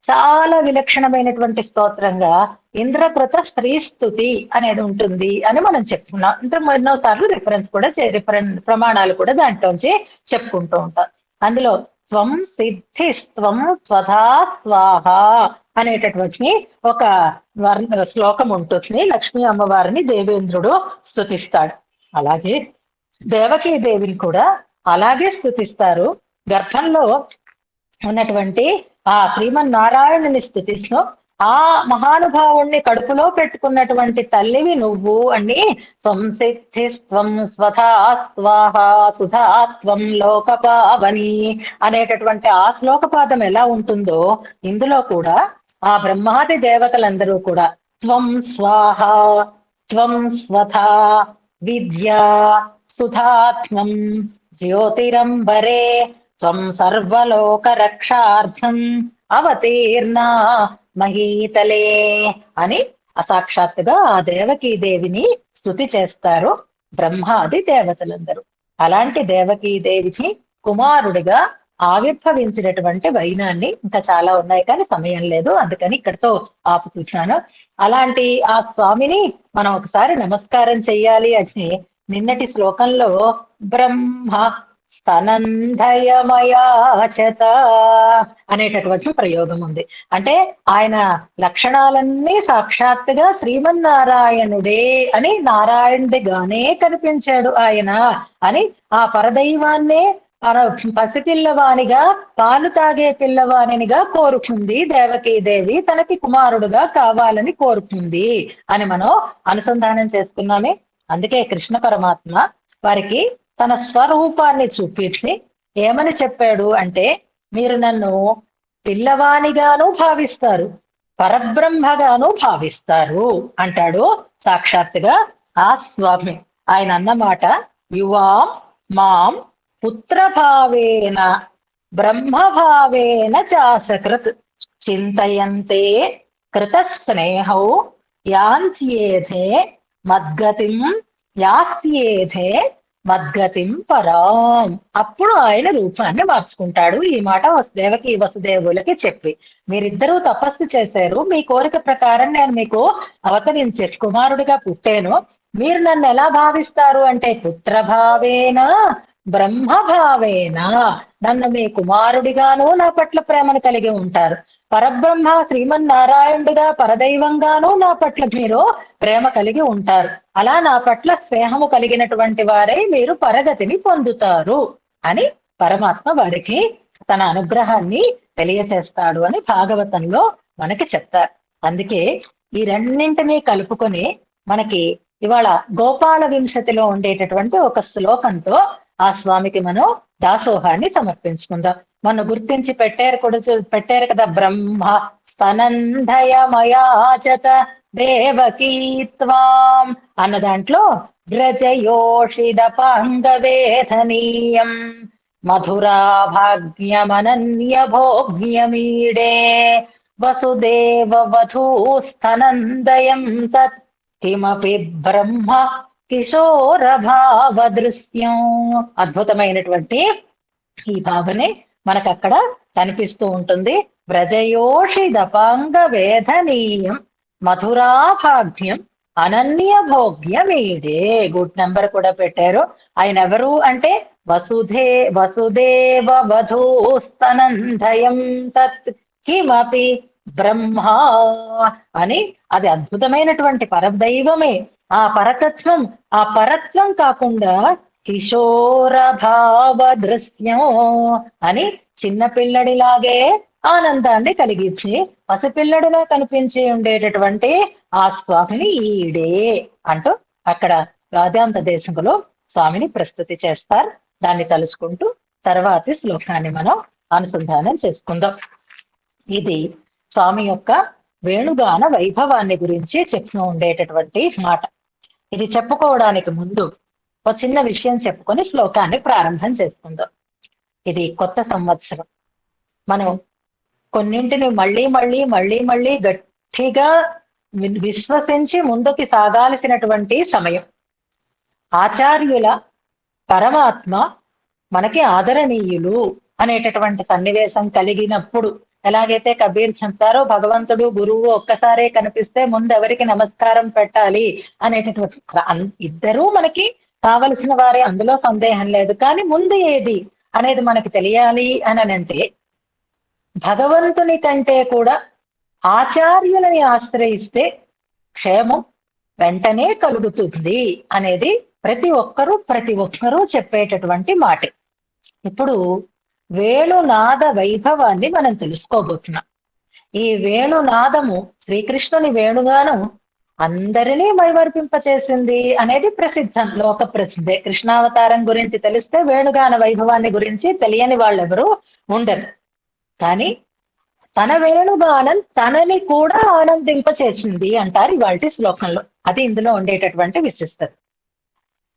[SPEAKER 1] చాలా విలక్షణమైనటువంటి స్తోత్రంగా ఇంద్రకృత స్త్రీ స్తుతి అనేది ఉంటుంది అని మనం చెప్పుకున్నాం. ఎన్నోసార్లు ప్రమాణాలు కూడా దాంట్లోంచి చెప్పుకుంటూ ఉంటాం. అందులో త్వం సిద్ధిస్త్వం స్వధా స్వాహ అనేటటువంటి ఒక శ్లోకం ఉంటుంది. లక్ష్మీ అమ్మవారిని దేవేంద్రుడు స్తుతిస్తాడు. అలాగే దేవకీ దేవిని కూడా అలాగే స్తుతిస్తారు. గర్భంలో ఉన్నటువంటి ఆ శ్రీమన్నారాయణుని స్తుతిస్తూ ఆ మహానుభావుణ్ణి కడుపులో పెట్టుకున్నటువంటి తల్లివి నువ్వు అని త్వం సిద్ధిస్త్వం స్వధా స్వాహ సుధాత్వం లోకపావని అనేటటువంటి ఆ శ్లోకపాదం ఎలా ఉంటుందో ఇందులో కూడా ఆ బ్రహ్మాది దేవతలందరూ కూడా త్వం స్వాహ త్వం స్వధా విద్యా సుధాత్మం జ్యోతిరంబరే త్వం సర్వలోక రక్షార్థం అవతీర్ణ మహీతలే అని అసాక్షాత్తుగా ఆ దేవకీ దేవిని స్తుతి చేస్తారు బ్రహ్మాది దేవతలందరూ. అలాంటి దేవకీ దేవిని కుమారుడిగా ఆవిర్భవించినటువంటి వైనాన్ని, ఇంకా చాలా ఉన్నాయి కానీ సమయం లేదు, అందుకని ఇక్కడితో ఆపుతున్నాను. అలాంటి ఆ స్వామిని మనం ఒకసారి నమస్కారం చెయ్యాలి అంటే నిన్నటి శ్లోకంలో బ్రహ్మ స్తనంధయమయాచత అనేటటువంటి ప్రయోగం ఉంది. అంటే ఆయన లక్షణాలన్నీ సాక్షాత్తుగా శ్రీమన్నారాయణుడే అని, నారాయణుడిగానే కనిపించాడు ఆయన అని ఆ పరదైవాన్నే పసిపిల్లవానిగా, పాలు తాగే పిల్లవానిగా కోరుకుంది దేవకీదేవి, తనకి కుమారుడుగా కావాలని కోరుకుంది అని మనం అనుసంధానం చేసుకున్నామే. అందుకే కృష్ణ పరమాత్మ వారికి తన స్వరూపాన్ని చూపించి ఏమని చెప్పాడు అంటే, మీరు నన్ను పిల్లవానిగాను భావిస్తారు, పరబ్రహ్మగాను భావిస్తారు అంటాడు సాక్షాత్తుగా ఆ స్వామి. ఆయన అన్నమాట, యువాం మాం పుత్రభావేన బ్రహ్మభావేన చాసకృత్ చింతయంతే కృత స్నేహౌ యాంత్యేధే మద్గతిం యాస్యేధే మద్గతిం పరాం. అప్పుడు ఆయన రూపాన్ని మార్చుకుంటాడు. ఈ మాట దేవకి వసుదేవులకి చెప్పి, మీరిద్దరూ తపస్సు చేశారు, మీ కోరిక ప్రకారం నేను మీకు అవతరించి కుమారుడిగా పుట్టాను, మీరు నన్ను ఎలా భావిస్తారు అంటే పుత్రభావేనా బ్రహ్మభావేనా, నన్ను మీ కుమారుడిగాను నా పట్ల ప్రేమను కలిగి ఉంటారు, పరబ్రహ్మ శ్రీమన్నారాయణుడిగా పరదైవంగాను నా పట్ల మీరు ప్రేమ కలిగి ఉంటారు, అలా నా పట్ల స్నేహము కలిగినటువంటి వారై మీరు పరగతిని పొందుతారు అని పరమాత్మ వారికి తన అనుగ్రహాన్ని తెలియచేస్తాడు అని భాగవతంలో మనకి చెప్తారు. అందుకే ఈ రెండింటినీ కలుపుకొని మనకి ఇవాళ గోపాల వింశతిలో ఉండేటటువంటి ఒక శ్లోకంతో ఆ స్వామికి మనం దాసోహాన్ని సమర్పించుకుందాం. మనం గుర్తించి పెట్టారు కదా, బ్రహ్మ స్తనంధయమయాచత దేవకీ త్వాం అన్న దాంట్లో వ్రజయోషిదపాంగవేధనీయం మధురాభాగ్యమనన్య భోగ్యమీడే వసుదేవ వధూస్తనందయం తత్ కిమపి బ్రహ్మ కిశోర భావ దృశ్యం. అద్భుతమైనటువంటి ఈ భావనే మనకు అక్కడ కనిపిస్తూ ఉంటుంది. వ్రజయోషిదపాంగ వేధనీయం మధురాభాగ్యం అనన్య భోగ్యమీడే. గుడ్ నెంబర్ కూడా పెట్టారు. ఆయన ఎవరు అంటే వసుదేవ వధూస్తనందయం తత్ కిమపి బ్రహ్మ అని, అది అద్భుతమైనటువంటి పరదైవమే. ఆ పరతత్వం, ఆ పరత్వం కాకుండా కిశోర భావ దృశ్యం అని చిన్నపిల్లడిలాగే ఆనందాన్ని కలిగించి పసిపిల్లడిలా కనిపించి ఉండేటటువంటి ఆ స్వామిని ఈడే అంటూ అక్కడ రాజాంత దేశంలో స్వామిని ప్రస్తుతి చేస్తారు. దాన్ని తలుచుకుంటూ తర్వాతి శ్లోకాన్ని మనం అనుసంధానం చేసుకుందాం. ఇది స్వామి యొక్క వేణుగాన వైభవాన్ని గురించి చెప్తూ ఉండేటటువంటి మాట. ఇది చెప్పుకోవడానికి ముందు ఒక చిన్న విషయం చెప్పుకొని శ్లోకాన్ని ప్రారంభం చేసుకుందాం. ఇది కొత్త సంవత్సరం. మనం కొన్నింటిని మళ్ళీ గట్టిగా విశ్వసించి ముందుకి సాగాల్సినటువంటి సమయం. ఆచార్యుల పరమాత్మ మనకి ఆదరణీయులు అనేటటువంటి సన్నివేశం కలిగినప్పుడు, ఎలాగైతే కబీర్ చెప్తారో భగవంతుడు గురువు ఒక్కసారే కనిపిస్తే ముందు ఎవరికి నమస్కారం పెట్టాలి అనేటటువంటి, ఇద్దరూ మనకి కావలసిన వారే, అందులో సందేహం లేదు. కానీ ముందు ఏది అనేది మనకి తెలియాలి అని అంటే భగవంతుని కంటే కూడా ఆచార్యులని ఆశ్రయిస్తే క్షేమం వెంటనే కలుగుతుంది అనేది ప్రతి ఒక్కరూ చెప్పేటటువంటి మాట. ఇప్పుడు వేణునాద వైభవాన్ని మనం తెలుసుకోబోతున్నాం. ఈ వేణునాదము, శ్రీకృష్ణుని వేణుగానం అందరినీ మైమర్పింపచేసింది అనేది ప్రసిద్ధం, లోక ప్రసిద్ధే. కృష్ణావతారం గురించి తెలిస్తే వేణుగాన వైభవాన్ని గురించి తెలియని వాళ్ళెవరూ ఉండరు. కానీ తన వేణుగానం తనని కూడా ఆనందింపచేసింది అంటారు ఇవాల్టి శ్లోకంలో. అది ఇందులో ఉండేటటువంటి విశిష్టత.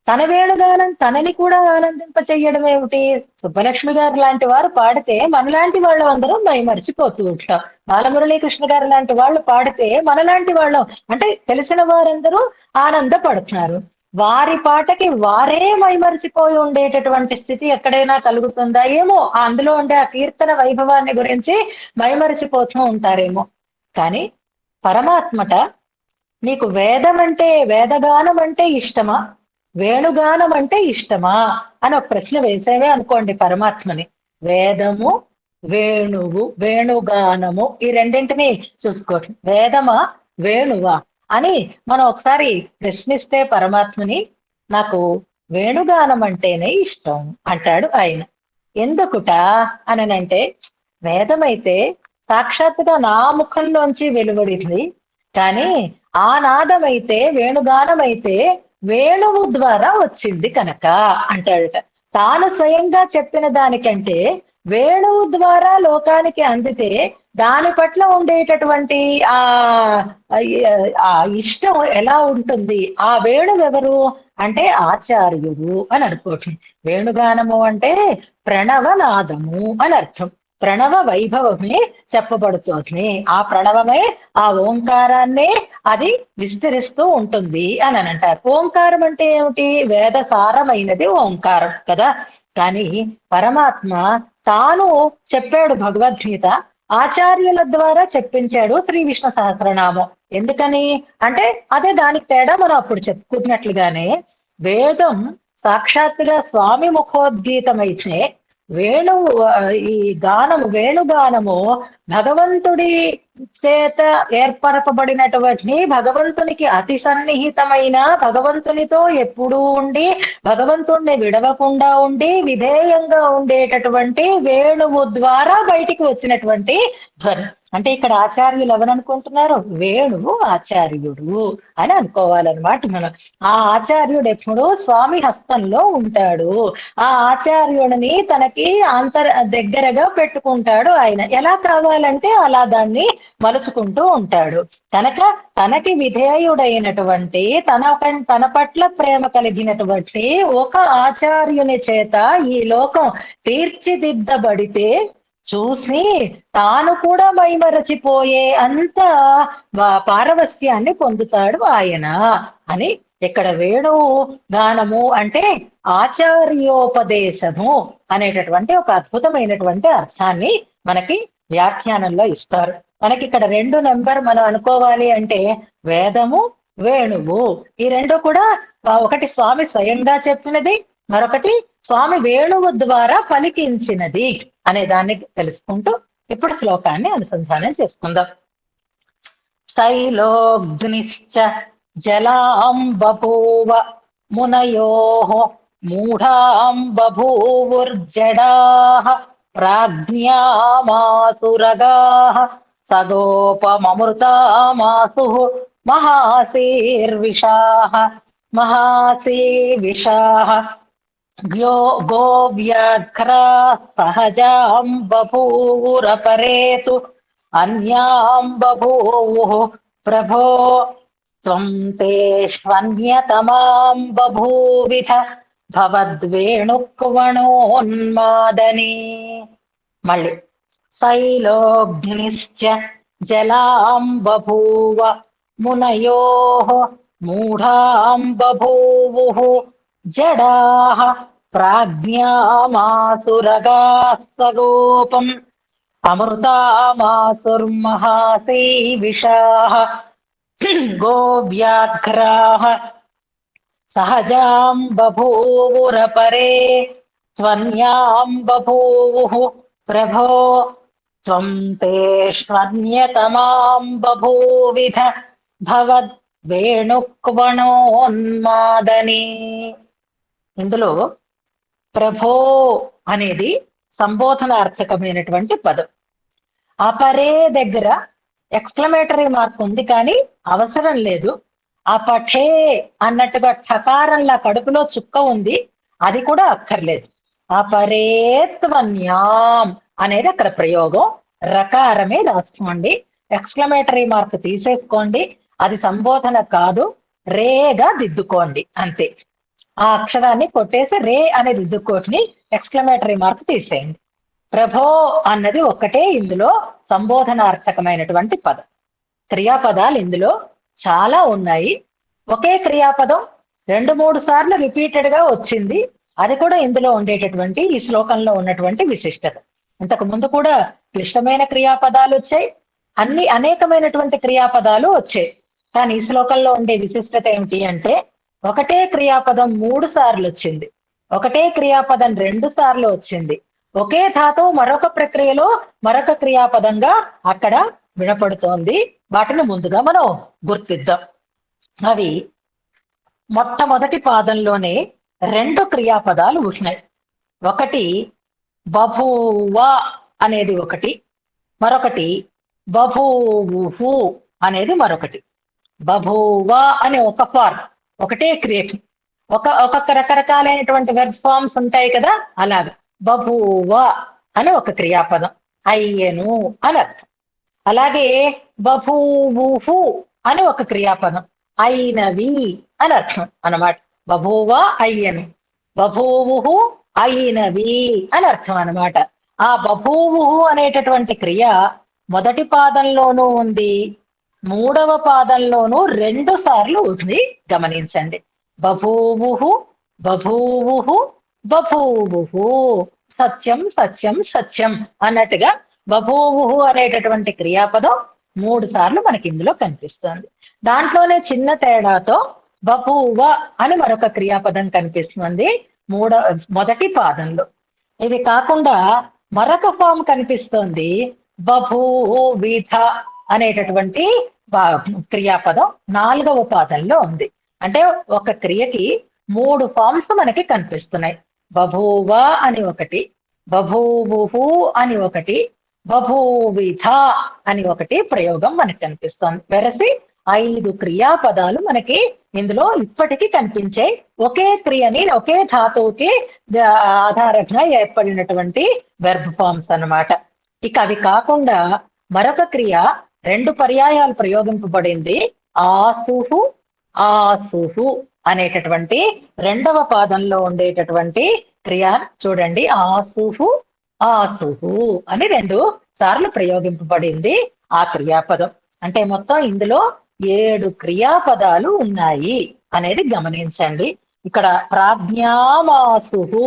[SPEAKER 1] తన వేణుగానం తనని కూడా ఆనందింపచేయడం ఏమిటి? సుబ్బలక్ష్మి గారు లాంటి వారు పాడితే మనలాంటి వాళ్ళు అందరం మైమర్చిపోతూ ఉంటాం. బాలమురళీకృష్ణ గారు లాంటి వాళ్ళు పాడితే మనలాంటి వాళ్ళం, అంటే తెలిసిన వారందరూ ఆనందపడుతున్నారు. వారి పాటకి వారే మైమరిచిపోయి ఉండేటటువంటి స్థితి ఎక్కడైనా కలుగుతుందా ఏమో, అందులో ఉండే ఆ కీర్తన వైభవాన్ని గురించి మైమరిచిపోతూ ఉంటారేమో. కానీ పరమాత్మట నీకు వేదం అంటే, వేదగానం అంటే ఇష్టమా, వేణుగానం అంటే ఇష్టమా అని ఒక ప్రశ్న వేసేవే అనుకోండి పరమాత్మని. వేదము, వేణువు, వేణుగానము ఈ రెండింటిని చూసుకోండి. వేదమా, వేణువా అని మనం ఒకసారి ప్రశ్నిస్తే పరమాత్మని, నాకు వేణుగానం అంటేనే ఇష్టం అంటాడు ఆయన. ఎందుకుట అననంటే, వేదమైతే సాక్షాత్తుగా నా ముఖంలోంచి వెలువడింది, కానీ ఆ నాదమైతే, వేణుగానమైతే వేణువు ద్వారా వచ్చింది కనుక అంటాడట. తాను స్వయంగా చెప్పిన దానికంటే వేణువు ద్వారా లోకానికి అందితే దాని పట్ల ఉండేటటువంటి ఆ ఆ ఇష్టం ఎలా ఉంటుంది. ఆ వేణువు ఎవరు అంటే ఆచార్యుడు అని అనుకోవటం. వేణుగానము అంటే ప్రణవనాదము అని అర్థం. ప్రణవ వైభవమే చెప్పబడుతోంది. ఆ ప్రణవమే ఆ ఓంకారాన్నే అది విస్తరిస్తూ ఉంటుంది అని అంటారు. ఓంకారం అంటే ఏమిటి? వేదసారమైనది ఓంకారం కదా. కానీ పరమాత్మ తాను చెప్పాడు భగవద్గీత, ఆచార్యుల ద్వారా చెప్పించాడు శ్రీ విష్ణు సహస్రనామం. ఎందుకని అంటే అదే దానికి తేడా. మనం అప్పుడు చెప్పుకున్నట్లుగానే వేదం సాక్షాత్తుగా స్వామి ముఖోద్గీతమైతే వేణువు ఈ గానము, వేణుగానము భగవంతుడి చేత ఏర్పరపబడినటువంటి, భగవంతునికి అతి సన్నిహితమైన, భగవంతునితో ఎప్పుడూ ఉండి భగవంతుణ్ణి విడవకుండా ఉండి విధేయంగా ఉండేటటువంటి వేణువు ద్వారా బయటికి వచ్చినటువంటి ధ్వని. అంటే ఇక్కడ ఆచార్యులు ఎవరనుకుంటున్నారు? వేణువు ఆచార్యుడు అని అనుకోవాలన్నమాట మనం. ఆ ఆచార్యుడు ఎప్పుడూ స్వామి హస్తంలో ఉంటాడు. ఆ ఆచార్యుడిని తనకి దగ్గరగా పెట్టుకుంటాడు ఆయన. ఎలా కావాలంటే అలా దాన్ని మలుచుకుంటూ ఉంటాడు. కనుక తనకి విధేయుడైనటువంటి, తన పట్ల ప్రేమ కలిగినటువంటి ఒక ఆచార్యుని చేత ఈ లోకం తీర్చిదిద్దబడితే చూసి తాను కూడా మైమరచిపోయే అంత పారవస్యాన్ని పొందుతాడు ఆయన అని. ఇక్కడ వేణువు గానము అంటే ఆచార్యోపదేశము అనేటటువంటి ఒక అద్భుతమైనటువంటి అర్థాన్ని మనకి వ్యాఖ్యానంలో ఇస్తారు. మనకి ఇక్కడ 2 నెంబర్ మనం అనుకోవాలి అంటే వేదము, వేణువు ఈ రెండు కూడా ఒకటి స్వామి స్వయంగా చెప్పినది, మరొకటి స్వామి వేణువు ద్వారా పలికించినది అనే దాన్ని తెలుసుకుంటూ ఇప్పుడు శ్లోకాన్ని అనుసంధానం చేసుకుందాం. శైలోగ్నిశ్చ జలాం బభూవ మునయోః మూఢాం బభూవుర్జడాః ప్రాజ్ఞామాసురగాః సగోపమమృతామాసుః మహాసీర్విషాః మహాసీవిషాః గోవ్యాఘ్రా సహజాం బభూవురపరేతు అన్యాం బభూవుః ప్రభో త్వం తేష్వన్యతమాం బభూవిధ భవద్వేణుక్వణోన్మాదనీ. మళ్ళీ శైలోగ్నిశ్చ జలాం బభూవ మునయోః మూఢాం బభూవుః జడాః ప్రాజ్ఞామాసురగాః సగోపం అమృతామాసుర్మహాసీవిషాః గోవ్యాఘ్రాః సహజాం బభూవురపరే త్వన్యాం బభూవుః ప్రభో త్వం తేష్వన్యతమాం బభూవిధ భవద్వేణుక్వణోన్మాదనీ. ఇందులో ప్రభో అనేది సంబోధనార్థకమైనటువంటి పదం. అపరే దగ్గర ఎక్స్క్లమేటరీ మార్క్ ఉంది కానీ అవసరం లేదు. అపఠే అన్నట్టుగా ఠకారంలా కడుపులో చుక్క ఉంది, అది కూడా అక్కర్లేదు. అపరేత్వన్యాం అనేది అక్కడ ప్రయోగం. రకారమే రాసుకోండి, ఎక్స్క్లమేటరీ మార్క్ తీసేసుకోండి. అది సంబోధన కాదు, రేగా దిద్దుకోండి అంతే. ఆ అక్షరాన్ని కొట్టేసి రే అనే దిద్దుకోటిని ఎక్స్క్లమేటరీ మార్క్ తీసేయండి. ప్రభో అన్నది ఒక్కటే ఇందులో సంబోధనార్థకమైనటువంటి పదం. క్రియాపదాలు ఇందులో చాలా ఉన్నాయి. ఒకే క్రియాపదం 2-3 సార్లు రిపీటెడ్ గా వచ్చింది. అది కూడా ఇందులో ఉండేటటువంటి ఈ శ్లోకంలో ఉన్నటువంటి విశిష్టత. ఇంతకు ముందు కూడా క్లిష్టమైన క్రియాపదాలు వచ్చాయి. అనేకమైనటువంటి క్రియాపదాలు వచ్చాయి. కానీ ఈ శ్లోకంలో ఉండే విశిష్టత ఏమిటి అంటే, ఒకటే క్రియాపదం 3 సార్లు వచ్చింది. ఒకటే క్రియాపదం 2 సార్లు వచ్చింది. ఒకే ధాతువు మరొక ప్రక్రియలో మరొక క్రియాపదంగా అక్కడ వినపడుతోంది. వాటిని ముందుగా మనం గుర్తిద్దాం. అవి మొట్టమొదటి పాదంలోనే 2 క్రియాపదాలు ఉన్నాయి. ఒకటి బభూవ అనేది ఒకటి, మరొకటి బభూవుహు అనేది మరొకటి. బభూవ అనే ఒక ఫార్మ్, ఒకటే క్రియేషన్. ఒక్కొక్క రకరకాలైనటువంటి వెర్బ్ ఫార్మ్స్ ఉంటాయి కదా, అలాగా బభూవ అని ఒక క్రియాపదం, అయ్యెను అని అర్థం. అలాగే బభూవుహు అని ఒక క్రియాపదం, అయినవి అని అర్థం అన్నమాట. బభూవ అయ్యను, బభూవుహు అయినవి అని అర్థం అన్నమాట. ఆ బభూవుహు అనేటటువంటి క్రియ మొదటి పాదంలోనూ ఉంది, 3వ పాదంలోనూ 2 సార్లు ఉంది. గమనించండి. బభూవుహు బభూవుహు బభూవుహు, సత్యం సత్యం సత్యం అన్నట్టుగా బభూవుహు అనేటటువంటి క్రియాపదం 3 సార్లు మనకి ఇందులో కనిపిస్తుంది. దాంట్లోనే చిన్న తేడాతో బభూవ అని మరొక క్రియాపదం కనిపిస్తుంది మొదటి పాదంలో. ఇవి కాకుండా మరొక ఫామ్ కనిపిస్తోంది, బభూవిధ అనేటటువంటి క్రియాపదం 4వ పాదంలో ఉంది. అంటే ఒక క్రియకి 3 ఫామ్స్ మనకి కనిపిస్తున్నాయి. బభూవ అని ఒకటి, బభూవుహు అని ఒకటి, బభూవిధ అని ఒకటి ప్రయోగం మనకి కనిపిస్తోంది. వెరసి 5 క్రియాపదాలు మనకి ఇందులో ఇప్పటికీ కనిపించే ఒకే క్రియని, ఒకే ధాతువుకి ఆధారంగా ఏర్పడినటువంటి వెర్బ్ ఫార్మ్స్ అన్నమాట. ఇక అవి కాకుండా మరొక క్రియ 2 పర్యాయాలు ప్రయోగింపబడింది, ఆసుహు ఆసుహు అనేటటువంటి 2వ పాదంలో ఉండేటటువంటి క్రియ. చూడండి, ఆసుహు ఆసుహు అని 2 సార్లు ప్రయోగింపబడింది ఆ క్రియాపదం. అంటే మొత్తం ఇందులో 7 క్రియాపదాలు ఉన్నాయి అనేది గమనించండి. ఇక్కడ ప్రాజ్ఞామాసుహు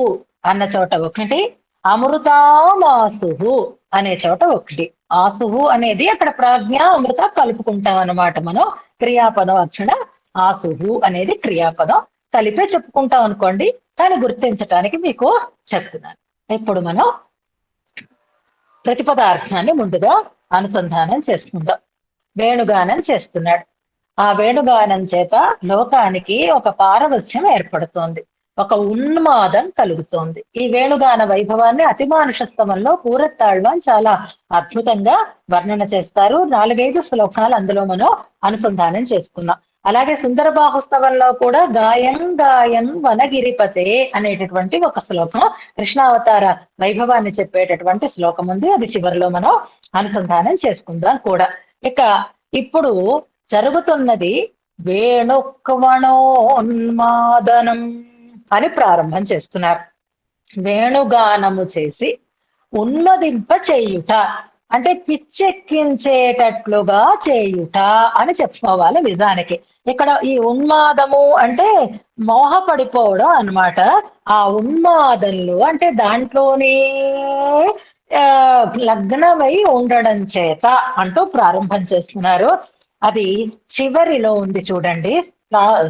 [SPEAKER 1] అన్న చోట ఒకటి, అమృతామాసుహు అనే చోట ఒకటి. ఆసుహు అనేది అక్కడ ప్రాజ్ఞ అమృత కలుపుకుంటాం అన్నమాట మనం. క్రియాపదం అక్షణ ఆసుహు అనేది క్రియాపదం కలిపే చెప్పుకుంటాం అనుకోండి, కానీ గుర్తించటానికి మీకు చెప్తున్నాను. ఇప్పుడు మనం ప్రతిపదార్థాన్ని ముందుగా అనుసంధానం చేసుకుందాం. వేణుగానం చేస్తున్నాడు. ఆ వేణుగానం చేత లోకానికి ఒక పారవస్యం ఏర్పడుతోంది, ఒక ఉన్మాదం కలుగుతోంది. ఈ వేణుగాన వైభవాన్ని అతిమానుషస్తవంలో కూరత్తాళ్వాన్ చాలా అద్భుతంగా వర్ణన చేస్తారు. 4-5 శ్లోకాలు అందులో మనం అనుసంధానం చేసుకున్నాం. అలాగే సుందర బాహుస్తవంలో కూడా గాయం గాయం వనగిరిపతే అనేటటువంటి ఒక శ్లోకం, కృష్ణావతార వైభవాన్ని చెప్పేటటువంటి శ్లోకం ఉంది. అది చివరిలో మనం అనుసంధానం చేసుకుందాం కూడా. ఇక ఇప్పుడు జరుగుతున్నది వేణుక్వణోన్మాదనం అని ప్రారంభం చేస్తున్నారు. వేణుగానము చేసి ఉన్మదింప చేయుట అంటే పిచ్చెక్కించేటట్లుగా చేయుట అని చెప్పుకోవాలి. నిజానికి ఇక్కడ ఈ ఉన్మాదము అంటే మోహపడిపోవడం అన్నమాట. ఆ ఉన్మాదంలో అంటే దాంట్లోనే లగ్నమై ఉండడం చేత అంటూ ప్రారంభం చేస్తున్నారు. అది చివరిలో ఉంది చూడండి,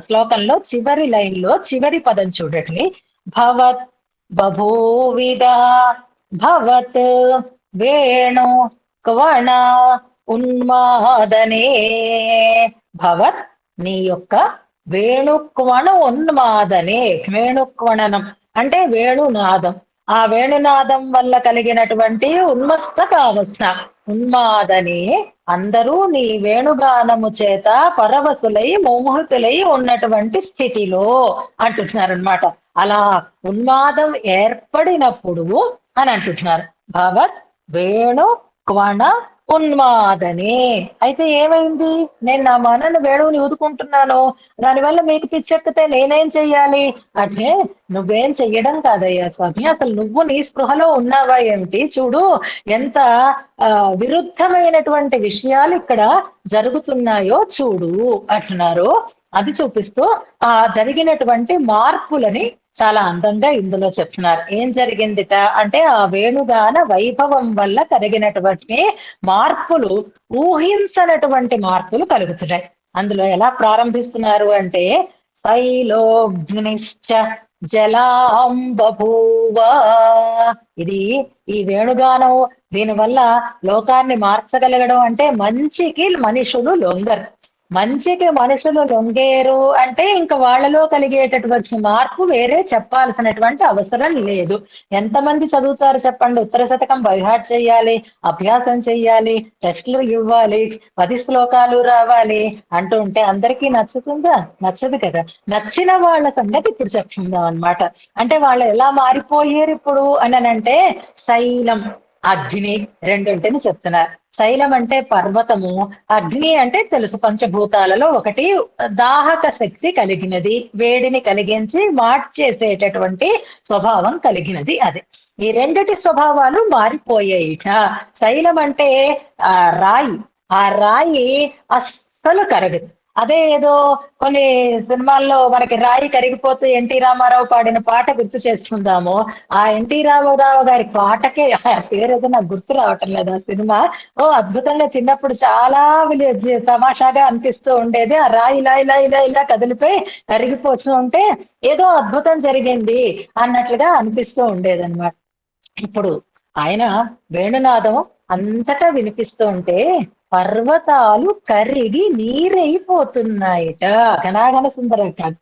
[SPEAKER 1] శ్లోకంలో చివరి లైన్ లో చివరి పదం చూడండి. భవత్ బభూవిద భవత్ వేణు క్వణ ఉన్మాదనే. భవత్ నీ యొక్క వేణుక్వణ ఉన్మాదనే. వేణుక్వణనం అంటే వేణునాదం, ఆ వేణునాదం వల్ల కలిగినటువంటి ఉన్మస్తకావస్థ, ఉన్మాదనే. అందరూ నీ వేణుగానము చేత పరవశులై మోహతులై ఉన్నటువంటి స్థితిలో అంటున్నారనమాట. అలా ఉన్మాదం ఏర్పడినప్పుడు అని అంటున్నారు. భవత్ వేణు క్వణ ఉన్మాదనే. అయితే ఏమైంది, నేను నా మనను వేణువుని ఊదుకుంటున్నాను, దానివల్ల మీకు పిచ్చెక్కితే నేనేం చెయ్యాలి అంటే, నువ్వేం చెయ్యడం కాదయ్యా స్వామి, అసలు నువ్వు నీ స్పృహలో ఉన్నావా ఏమిటి, చూడు ఎంత విరుద్ధమైనటువంటి విషయాలు ఇక్కడ జరుగుతున్నాయో చూడు అంటున్నారు. అది చూపిస్తూ ఆ జరిగినటువంటి మార్పులని చాలా అందంగా ఇందులో చెప్తున్నారు. ఏం జరిగిందిట అంటే ఆ వేణుగాన వైభవం వల్ల కలిగినటువంటి మార్పులు ఊహించనటువంటి మార్పులు కలుగుతున్నాయి. అందులో ఎలా ప్రారంభిస్తున్నారు అంటే శైలోగ్నిశ్చ జలాం బభూవ. ఇది ఈ వేణుగానం దీనివల్ల లోకాన్ని మార్చగలగడం అంటే మంచికి మనుషులు లొంగరు. మంచికి మనుషులు లొంగేరు అంటే ఇంక వాళ్ళలో కలిగేటటువంటి మార్పు వేరే చెప్పాల్సినటువంటి అవసరం లేదు. ఎంతమంది చదువుతారు చెప్పండి? ఉత్తర శతకం బైహార్ట్ చెయ్యాలి, అభ్యాసం చెయ్యాలి, టెస్టులు ఇవ్వాలి, 10 శ్లోకాలు రావాలి అంటూ ఉంటే అందరికీ నచ్చుతుందా? నచ్చదు కదా. నచ్చిన వాళ్ళ సంగతి ఇప్పుడు చెప్తుందాం అన్నమాట. అంటే వాళ్ళు ఎలా మారిపోయారు ఇప్పుడు అనంటే శైలం, అగ్ని రెండింటిని చెప్తున్నారు. శైలం అంటే పర్వతము, అగ్ని అంటే తెలుసు పంచభూతాలలో ఒకటి, దాహక శక్తి కలిగినది, వేడిని కలిగించి మార్చేసేటటువంటి స్వభావం కలిగినది అది. ఈ రెండిటి స్వభావాలు మారిపోయాయిట. శైలం అంటే ఆ రాయి, ఆ రాయి అస్సలు కరగదు. అదే ఏదో కొన్ని సినిమాల్లో మనకి రాయి కరిగిపోతూ ఎన్టీ రామారావు పాడిన పాట గుర్తు చేసుకుందాము. ఆ ఎన్టీ రామారావు గారి పాటకే పేరేదో నాకు గుర్తు రావటం లేదు ఆ సినిమా. అద్భుతంగా చిన్నప్పుడు చాలా తమాషాగా అనిపిస్తూ ఉండేది. ఆ రాయి ఇలా ఇలా ఇలా ఇలా కదిలిపోయి కరిగిపోతూ ఉంటే ఏదో అద్భుతం జరిగింది అన్నట్లుగా అనిపిస్తూ ఉండేదన్నమాట. ఇప్పుడు ఆయన వేణునాదం అంతటా వినిపిస్తూ ఉంటే పర్వతాలు కరిగి నీరైపోతున్నాయిట. ఘనాఘన సుందర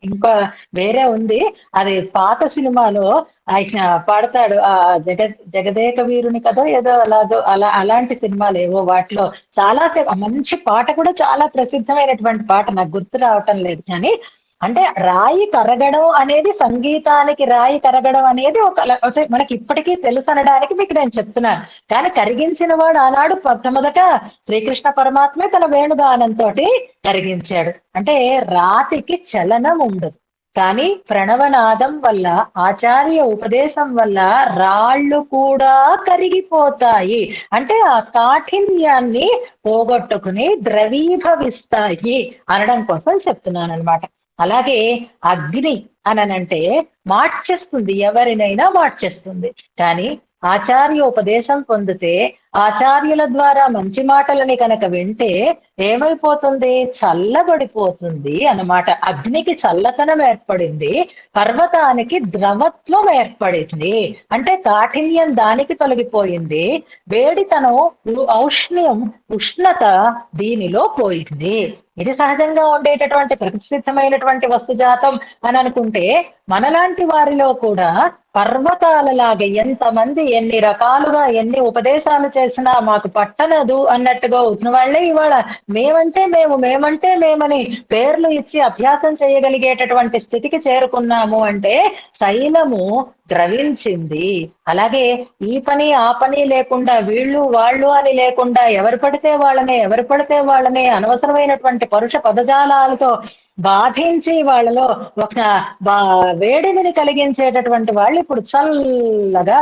[SPEAKER 1] ఇంకా వేరే ఉంది, అది పాత సినిమాలో ఆయన పాడతాడు. ఆ జగదేక వీరుని కదా ఏదో అలాగో అలాంటి సినిమాలు ఏవో వాటిలో చాలా మంచి పాట కూడా, చాలా ప్రసిద్ధమైనటువంటి పాట, నాకు గుర్తు రావటం లేదు కానీ. అంటే రాయి కరగడం అనేది, సంగీతానికి రాయి కరగడం అనేది మనకి ఇప్పటికీ తెలుసు అనడానికి మీకు నేను చెప్తున్నాను. కానీ కరిగించిన వాడు ఆనాడు మొట్టమొదట శ్రీకృష్ణ పరమాత్మే తన వేణుగానంతో కరిగించాడు. అంటే రాతికి చలనం ఉండదు, కానీ ప్రణవనాదం వల్ల, ఆచార్య ఉపదేశం వల్ల రాళ్ళు కూడా కరిగిపోతాయి. అంటే ఆ కాఠిన్యాన్ని పోగొట్టుకుని ద్రవీభవిస్తాయి అనడం కోసం చెప్తున్నాను అనమాట. అలాగే అగ్ని అనంటే మార్చేస్తుంది, ఎవరినైనా మార్చేస్తుంది. కానీ ఆచార్యోపదేశం పొందితే, ఆచార్యుల ద్వారా మంచి మాటలని కనుక వింటే ఏమైపోతుంది? చల్లబడిపోతుంది అన్నమాట. అగ్నికి చల్లతనం ఏర్పడింది, పర్వతానికి ద్రవత్వం ఏర్పడింది. అంటే కాఠిన్యం దానికి తొలగిపోయింది, వేడితనం, ఔష్ణ్యం, ఉష్ణత దీనిలో పోయింది. ఇది సహజంగా ఉండేటటువంటి ప్రసిద్ధమైనటువంటి వస్తుజాతం అని అనుకుంటే, మనలాంటి వారిలో కూడా పర్వతాలలాగా ఎంతమంది ఎన్ని రకాలుగా ఎన్ని ఉపదేశాలు చేసినా మాకు పట్టనదు అన్నట్టుగా ఉన్న వాళ్ళే ఇవాళ మేమంటే మేము, మేమంటే మేమని పేర్లు ఇచ్చి అభ్యాసం చేయగలిగేటటువంటి స్థితికి చేరుకున్నాము. అంటే శైలము ద్రవించింది. అలాగే ఈ పని ఆ పని లేకుండా, వీళ్ళు వాళ్ళు అని లేకుండా, ఎవరు పడితే వాళ్ళనే అనవసరమైనటువంటి పరుష పదజాలాలతో బాధించి వాళ్ళలో ఒక వేడిని కలిగించేటటువంటి వాళ్ళు ఇప్పుడు చల్లగా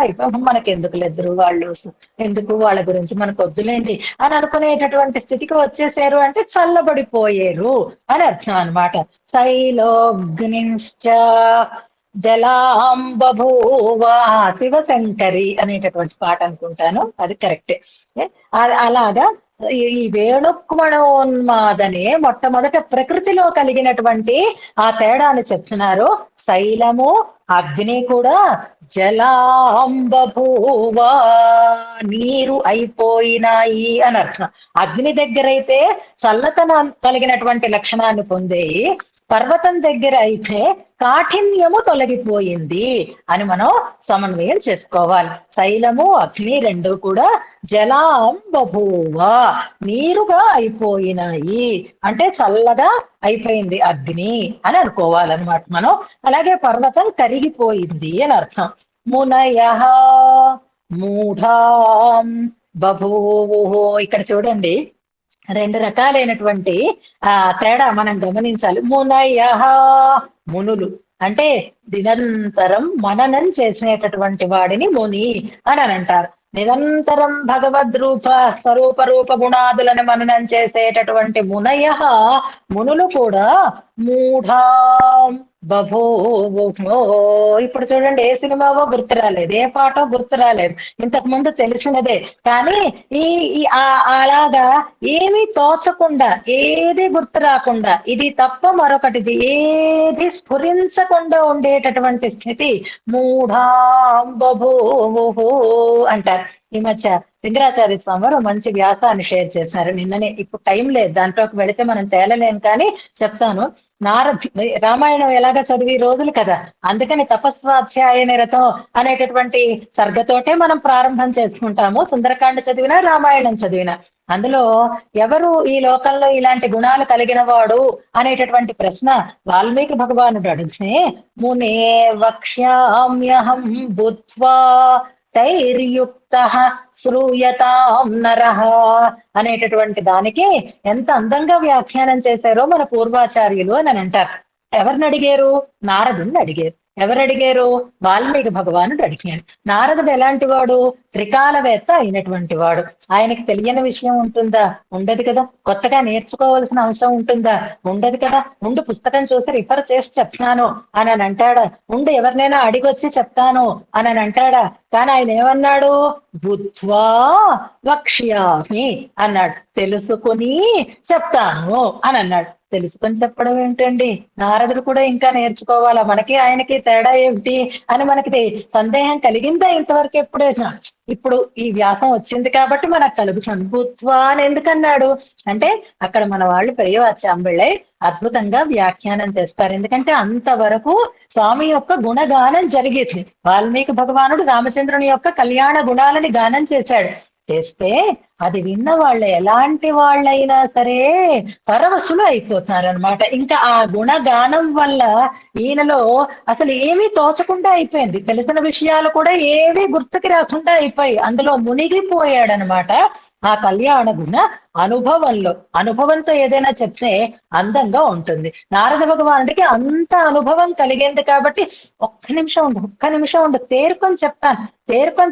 [SPEAKER 1] మనకి ఎందుకు లేదురు వాళ్ళు, ఎందుకు వాళ్ళ గురించి మనకు వద్దులేండి అని అనుకునేటటువంటి స్థితికి వచ్చేసారు. అంటే చల్లబడిపోయారు అని అర్థం అనమాట. శైలోగ్నిశ్చ జలాం బభూవ. శివశంకరి అనేటటువంటి పాట అనుకుంటాను, అది కరెక్టే. అలాగా ఈ వేణుక్మణోన్మాదనే మొట్టమొదట ప్రకృతిలో కలిగినటువంటి ఆ తేడాన్ని చెప్తున్నారు. శైలము, అగ్ని కూడా జలాంబభూవ, నీరు అయిపోయినాయి అని అర్థం. అగ్ని దగ్గరైతే చల్లతనం కలిగినటువంటి లక్షణాన్ని పొందేయి, పర్వతం దగ్గర అయితే కాఠిన్యము తొలగిపోయింది అని మనం సమన్వయం చేసుకోవాలి. శైలము, అగ్ని రెండు కూడా జలాం బభూవ, నీరుగా అయిపోయినాయి. అంటే చల్లగా అయిపోయింది అగ్ని అని అనుకోవాలన్నమాట మనం. అలాగే పర్వతం కరిగిపోయింది అని అర్థం. మునయః మూఢాం బభూవు. ఇక్కడ చూడండి, రెండు రకాలైనటువంటి తేడా మనం గమనించాలి. మునయః, మునులు అంటే నిరంతరం మననం చేసేటటువంటి వాడిని ముని అని అంటారు. నిరంతరం భగవద్రూప స్వరూప రూప గుణాదులను మననం చేసేటటువంటి మునులు కూడా మూఢాం బభూవుః. ఇప్పుడు చూడండి, ఏ సినిమావో గుర్తు రాలేదు, ఏ పాటో గుర్తు రాలేదు, ఇంతకు ముందు తెలిసినదే. కానీ ఈ అలాగా ఏమీ తోచకుండా, ఏది గుర్తు రాకుండా, ఇది తప్ప మరొకటిది ఏది స్ఫురించకుండా ఉండేటటువంటి స్థితి మూఢాం బభూవుః అంటారు. ఈ మధ్య సింగరాచార్య స్వామి వారు మంచి వ్యాసాన్ని షేర్ చేశారు నిన్ననే. ఇప్పుడు టైం లేదు, దాంట్లోకి వెళితే మనం తేలలేం, కానీ చెప్తాను. రామాయణం ఎలాగ చదివి రోజులు కదా, అందుకని తపస్వాధ్యాయ నిరతం అనేటటువంటి సర్గతోటే మనం ప్రారంభం చేసుకుంటాము, సుందరకాండ చదివినా రామాయణం చదివినా. అందులో ఎవరు ఈ లోకంలో ఇలాంటి గుణాలు కలిగిన వాడు అనేటటువంటి ప్రశ్న వాల్మీకి భగవానుడు అడిగితే, మునే వక్ష్యామ్యహం బుద్ధ్వా తైర్యుక్త శ్రూయతాం నరః అనేటటువంటి దానికి ఎంత అందంగా వ్యాఖ్యానం చేశారో మన పూర్వాచార్యులు అని అంటారు. ఎవరిని అడిగారు? నారదుని అడిగారు. ఎవరు అడిగారు? వాల్మీకి భగవానుడు అడిగాడు. నారదుడు ఎలాంటి వాడు? త్రికాలవేత్త అయినటువంటి వాడు. ఆయనకి తెలియని విషయం ఉంటుందా? ఉండదు కదా. కొత్తగా నేర్చుకోవాల్సిన అవసరం ఉంటుందా? ఉండదు కదా. ఉండు, పుస్తకం చూసి రిఫర్ చేసి చెప్తాను అని అంటాడా? ఉండు, ఎవరినైనా అడిగొచ్చి చెప్తాను అని అంటాడా? కానీ ఆయన ఏమన్నాడు? బుద్ధ్వా వక్ష్యామి అన్నాడు. తెలుసుకుని చెప్తాను అని అన్నాడు. తెలుసుకొని చెప్పడం ఏంటండి? నారదుడు కూడా ఇంకా నేర్చుకోవాలా? మనకి ఆయనకి తేడా ఏమిటి అని మనకి సందేహం కలిగిందా ఇంతవరకు ఎప్పుడైనా? ఇప్పుడు ఈ వ్యాసం వచ్చింది కాబట్టి మనకు కలుగుతుంది. బుద్ధ్వా అని ఎందుకన్నాడు అంటే, అక్కడ మన వాళ్ళు పెరియవాచ్యాంబిళ్ళై అద్భుతంగా వ్యాఖ్యానం చేస్తారు. ఎందుకంటే అంతవరకు స్వామి యొక్క గుణగానం జరిగేది. వాల్మీకి భగవానుడు రామచంద్రుని యొక్క కళ్యాణ గుణాలని గానం చేశాడు. చేస్తే అది విన్న వాళ్ళు ఎలాంటి వాళ్ళైనా సరే పరవశులు అయిపోతారనమాట. ఇంకా ఆ గుణగానం వల్ల ఈయనలో అసలు ఏమీ తోచకుండా అయిపోయింది. తెలిసిన విషయాలు కూడా ఏవీ గుర్తుకి రాకుండా అయిపోయి అందులో మునిగిపోయాడనమాట. ఆ కళ్యాణ గుణ అనుభవంతో ఏదైనా చెప్తే అందంగా ఉంటుంది. నారద భగవానుడికి అంత అనుభవం కలిగింది కాబట్టి ఒక్క నిమిషం ఉండు, తేరుకొని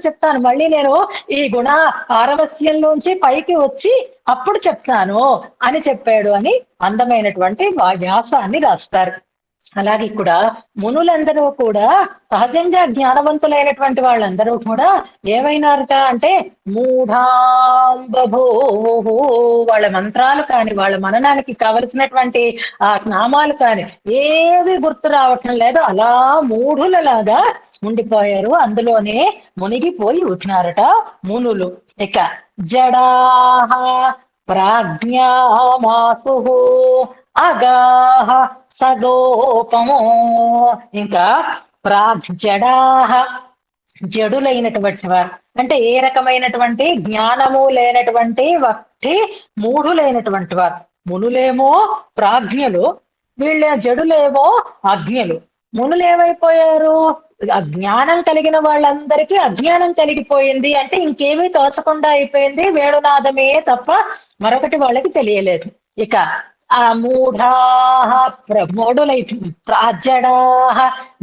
[SPEAKER 1] చెప్తాను, మళ్ళీ నేను ఈ గుణ పారవస్యంలోంచి పైకి వచ్చి అప్పుడు చెప్తాను అని చెప్పాడు అని అందమైనటువంటి వ్యాసాన్ని రాస్తారు. అలాగే కూడా మునులందరూ కూడా సహజంగా జ్ఞానవంతులైనటువంటి వాళ్ళందరూ కూడా ఏమైనారట అంటే మూఢాం బభూవుః. వాళ్ళ మంత్రాలు కానీ, వాళ్ళ మననానికి కావలసినటువంటి ఆ నామాలు కానీ ఏవి గుర్తు రావటం లేదు. అలా మూఢులలాగా ఉండిపోయారు, అందులోనే మునిగిపోయి వచ్చినారట మునులు. ఇక జడాహ ప్రాజ్ఞామాసు అగాహ సగోపము. ఇంకా జడాహ జడులైనటువంటి వారు అంటే ఏ రకమైనటువంటి జ్ఞానము లేనటువంటి వక్తి మూఢులైనటువంటి వారు. మునులేమో ప్రాజ్ఞులు, వీళ్ళ జడులేమో అజ్ఞులు. మునులు ఏమైపోయారు? అజ్ఞానం కలిగిన వాళ్ళందరికీ అజ్ఞానం కలిగిపోయింది, అంటే ఇంకేమీ తోచకుండా అయిపోయింది. వేణునాదమే తప్ప మరొకటి వాళ్ళకి తెలియలేదు. ఇక ఆ మూఢాహ